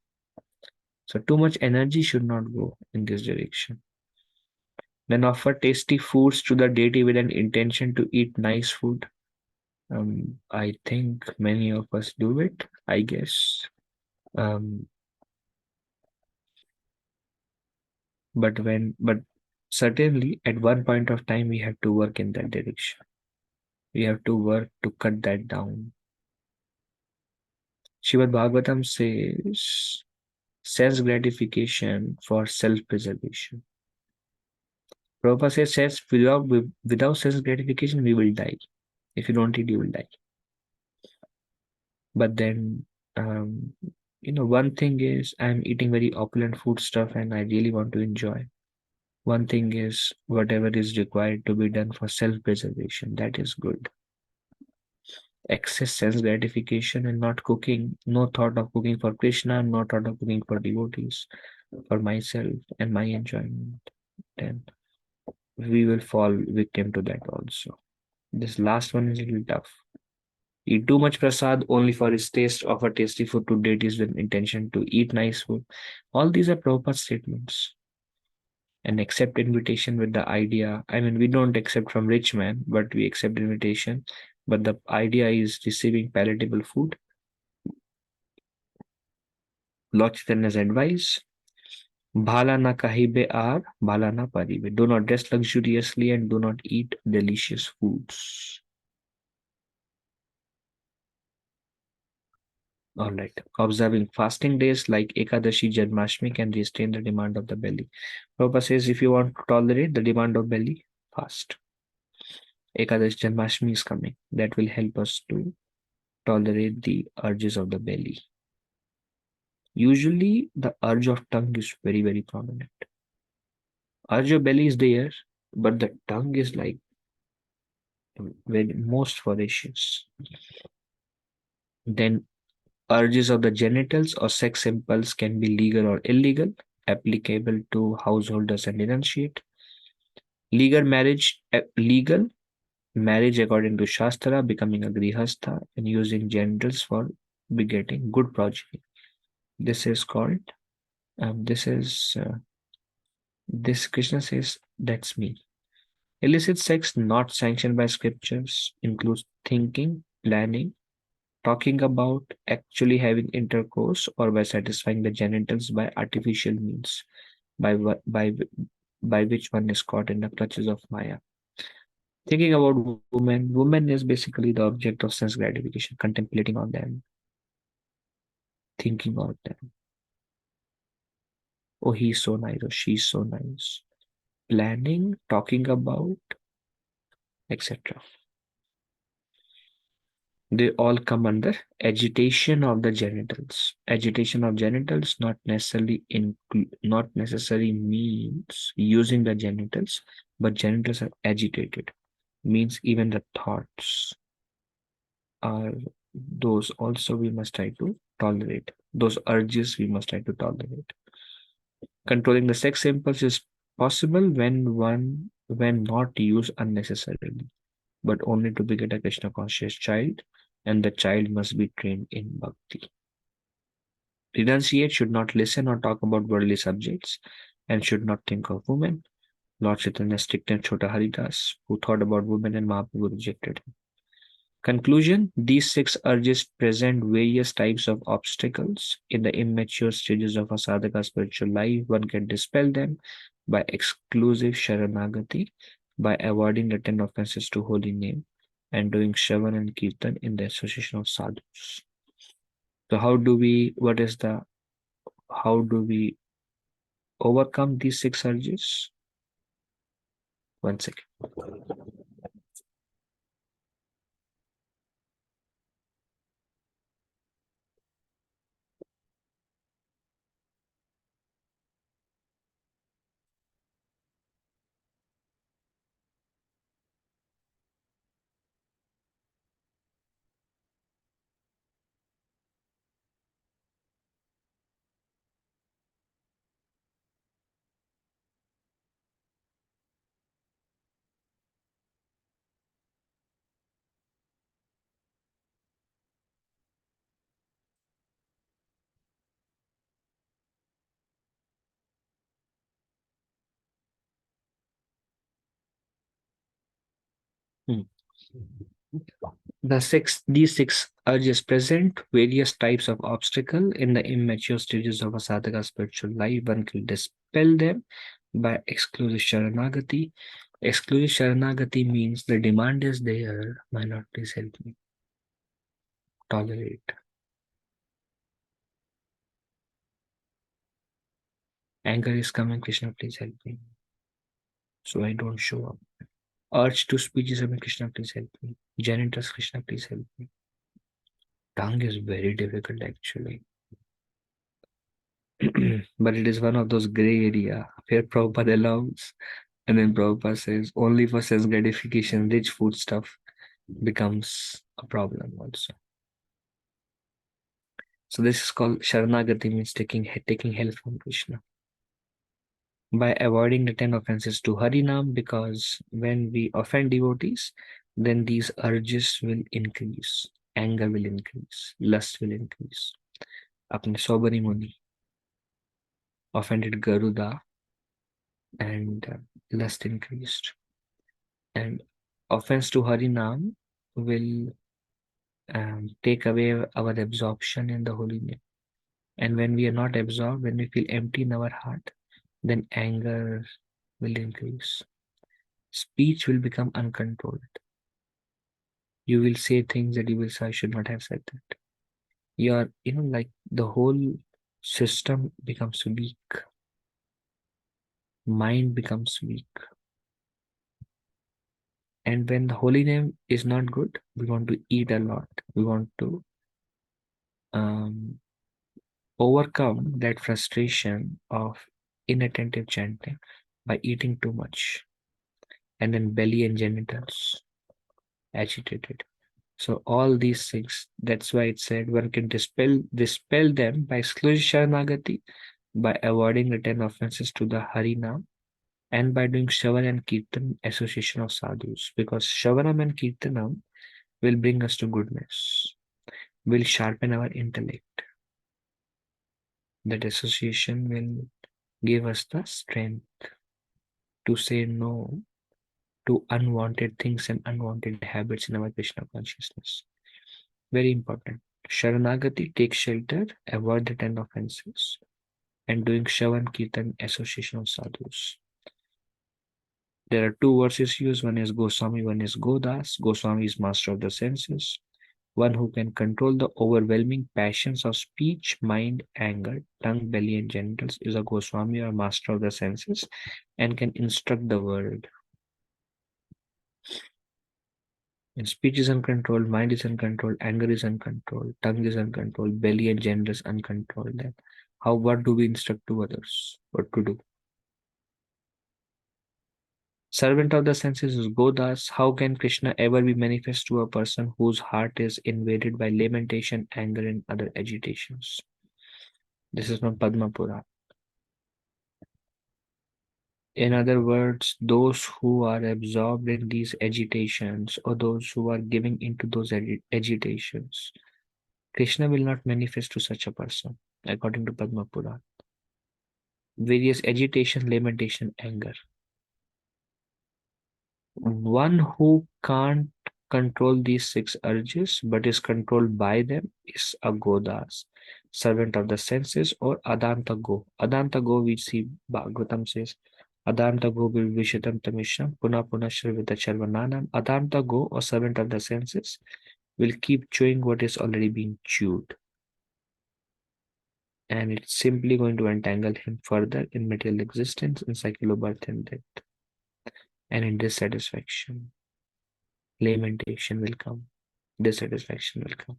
So too much energy should not go in this direction. Then offer tasty foods to the deity with an intention to eat nice food. I think many of us do it, I guess. But certainly at one point of time we have to work in that direction. We have to work to cut that down. Srimad Bhagavatam says sense gratification for self-preservation. Prabhupada says without sense gratification we will die. If you don't eat, you will die. But then one thing is I'm eating very opulent food stuff and I really want to enjoy. One thing is whatever is required to be done for self-preservation, that is good. Excess sense gratification and not cooking, no thought of cooking for Krishna, no thought of cooking for devotees, for myself and my enjoyment, then we will fall victim to that also. This last one is a little tough. Eat too much prasad only for its taste, offer tasty food to deities with intention to eat nice food. All these are Prabhupada statements. And accept invitation with the idea. I mean, we don't accept from rich man, but we accept invitation. But the idea is receiving palatable food. Lord Chaitanya's advice. Bhala na kahibe ar, bhala na paribe. Do not dress luxuriously and do not eat delicious foods. All right. Observing fasting days like Ekadashi, Janmashtami can restrain the demand of the belly. Prabhupada says if you want to tolerate the demand of belly, fast. Ekadashi, Janmashtami is coming. That will help us to tolerate the urges of the belly. Usually, the urge of tongue is very, very prominent. Urge of belly is there, but the tongue is like very most voracious. Then urges of the genitals or sex impulse can be legal or illegal, applicable to householders and renunciate. Legal marriage according to Shastra, becoming a grihastha and using genitals for begetting good progeny. This is called, this Krishna says, that's me. Illicit sex not sanctioned by scriptures includes thinking, planning, talking about, actually having intercourse, or by satisfying the genitals by artificial means, by which one is caught in the clutches of Maya. Thinking about woman is basically the object of sense gratification, contemplating on them, thinking of them. Oh, he's so nice, or she's so nice. Planning, talking about, etc. They all come under agitation of the genitals. Agitation of genitals not necessarily means using the genitals, but genitals are agitated. Means even the thoughts are those also we must try to tolerate. Those urges we must try to tolerate. Controlling the sex impulse is possible when not used unnecessarily. but only to beget a Krishna conscious child, and the child must be trained in bhakti. Renunciate should not listen or talk about worldly subjects, and should not think of women. Lord Chaitanya stricted Chota Haridas, who thought about women, and Mahaprabhu rejected him. Conclusion: these six urges present various types of obstacles in the immature stages of a sadhaka's spiritual life. One can dispel them by exclusive sharanagati, by avoiding the 10 offenses to holy name, and doing shravan and kirtan in the association of sadhus. So how do we overcome these six urges? One second. These six urges present various types of obstacle in the immature stages of a sadhaka's spiritual life. One can dispel them by exclusive sharanagati. Exclusive sharanagati means the demand is there, my Lord, please help me tolerate. Anger is coming, Krishna, please help me, so I don't show up. Urge to speech is coming, Krishna, please help me. Genitals, Krishna, please help me. Tongue is very difficult actually. But it is one of those gray area where Prabhupada allows, and then Prabhupada says only for sense gratification, rich food stuff becomes a problem also. So this is called Sharanagati, means taking help from Krishna. By avoiding the 10 offenses to Harinam, because when we offend devotees, then these urges will increase, anger will increase, lust will increase. Apne Sobari Muni offended Garuda, and lust increased. And offense to Harinam will take away our absorption in the holy name. And when we are not absorbed, when we feel empty in our heart, then anger will increase. Speech will become uncontrolled. You will say things that you will say, I should not have said that. Like the whole system becomes weak. Mind becomes weak. And when the holy name is not good, we want to eat a lot. We want to overcome that frustration of inattentive chanting by eating too much, and then belly and genitals agitated. So all these things, that's why it said one can dispel them by exclusive sharanagati, by avoiding the 10 offenses to the Harinam, and by doing Shravan and Kirtan, association of sadhus, because Shravanam and Kirtanam will bring us to goodness, will sharpen our intellect. That association will give us the strength to say no to unwanted things and unwanted habits in our Krishna consciousness. Very important. Sharanagati, take shelter, avoid the 10 offenses, and doing Shravan Kirtan, association of sadhus. There are two verses used. One is Goswami, one is Godas. Goswami is master of the senses, one who can control the overwhelming passions of speech, mind, anger, tongue, belly, and genitals is a Goswami or master of the senses and can instruct the world. And speech is uncontrolled, mind is uncontrolled, anger is uncontrolled, tongue is uncontrolled, belly and gender is uncontrolled. Then what do we instruct to others? What to do? Servant of the senses is Godas. How can Krishna ever be manifest to a person whose heart is invaded by lamentation, anger, and other agitations? This is from Padma Purana. In other words, those who are absorbed in these agitations or those who are giving into those agitations, Krishna will not manifest to such a person, according to Padma Purana. Various agitation, lamentation, anger. One who can't control these 6 urges but is controlled by them is a Godas, servant of the senses, or Adanta Go. Adanta Go, we see Bhagavatam says, Adanta Go Vishitam Tamisham, Puna Puna Shrivita Charvananam. Adanta Go, or servant of the senses, will keep chewing what is already being chewed. And it's simply going to entangle him further in material existence, in cycle of birth and death, and in dissatisfaction. Lamentation will come, dissatisfaction will come.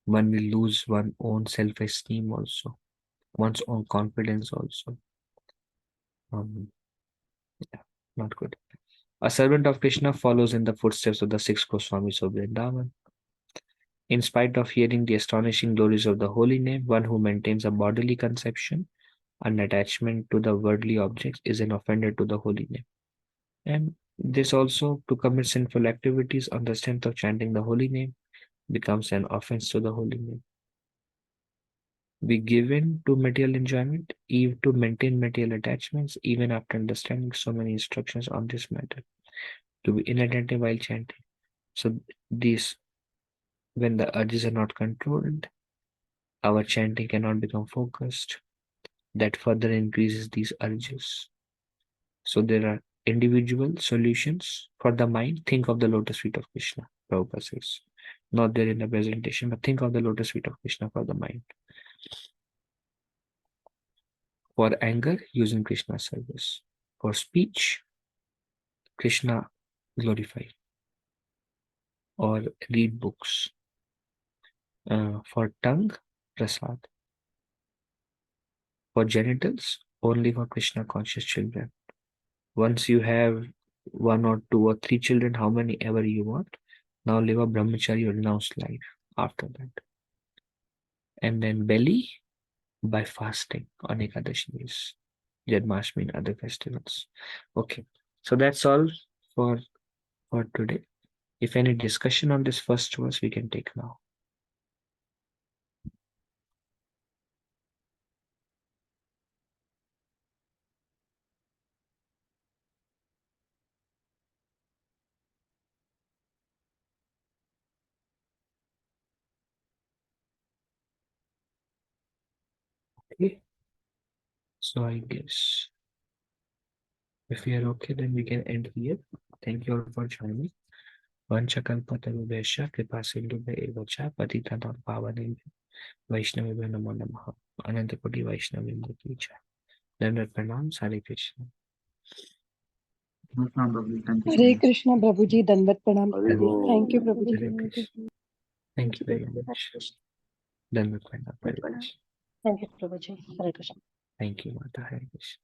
One will lose one's own self-esteem also, one's own confidence also. Yeah, not good. A servant of Krishna follows in the footsteps of the 6 Goswamis of Vrindavan. In spite of hearing the astonishing glories of the holy name, one who maintains a bodily conception, an attachment to the worldly objects, is an offender to the holy name. And this also, to commit sinful activities on the strength of chanting the holy name, becomes an offense to the holy name. We give in to material enjoyment, even to maintain material attachments, even after understanding so many instructions on this matter, to be inattentive while chanting. So these, when the urges are not controlled, our chanting cannot become focused. That further increases these urges. So there are individual solutions for the mind. Think of the lotus feet of Krishna, Prabhupada says. Not there in the presentation, but think of the lotus feet of Krishna for the mind. For anger, using Krishna's service. For speech, Krishna glorify. Or read books. For tongue, prasad. For genitals, only for Krishna conscious children. Once you have 1 or 2 or 3 children, how many ever you want, now live a brahmachari or renounced life after that. And then belly, by fasting on Ekadashis, Janmashtami and other festivals. Okay, so that's all for today. If any discussion on this first verse, we can take now. Okay, so I guess if we are okay, then we can end here. Thank you all for joining. Vanchakalpatarubhesha kripasindhubhe evacha patitanam pavanebhyo Vaishnavibhyo namo namaha. Anantakoti Vaishnavimbo ki jai. Dandar pranam, Hare Krishna. Hare Krishna, Prabhuji, Dandat Pranam. Hare Thank you, Prabhuji. Hare Krishna. Thank you very much. Dandar pranam, Hare Krishna. Thank you, Prabhuji. Hare Krishna. Thank you, Mata. Hare Krishna.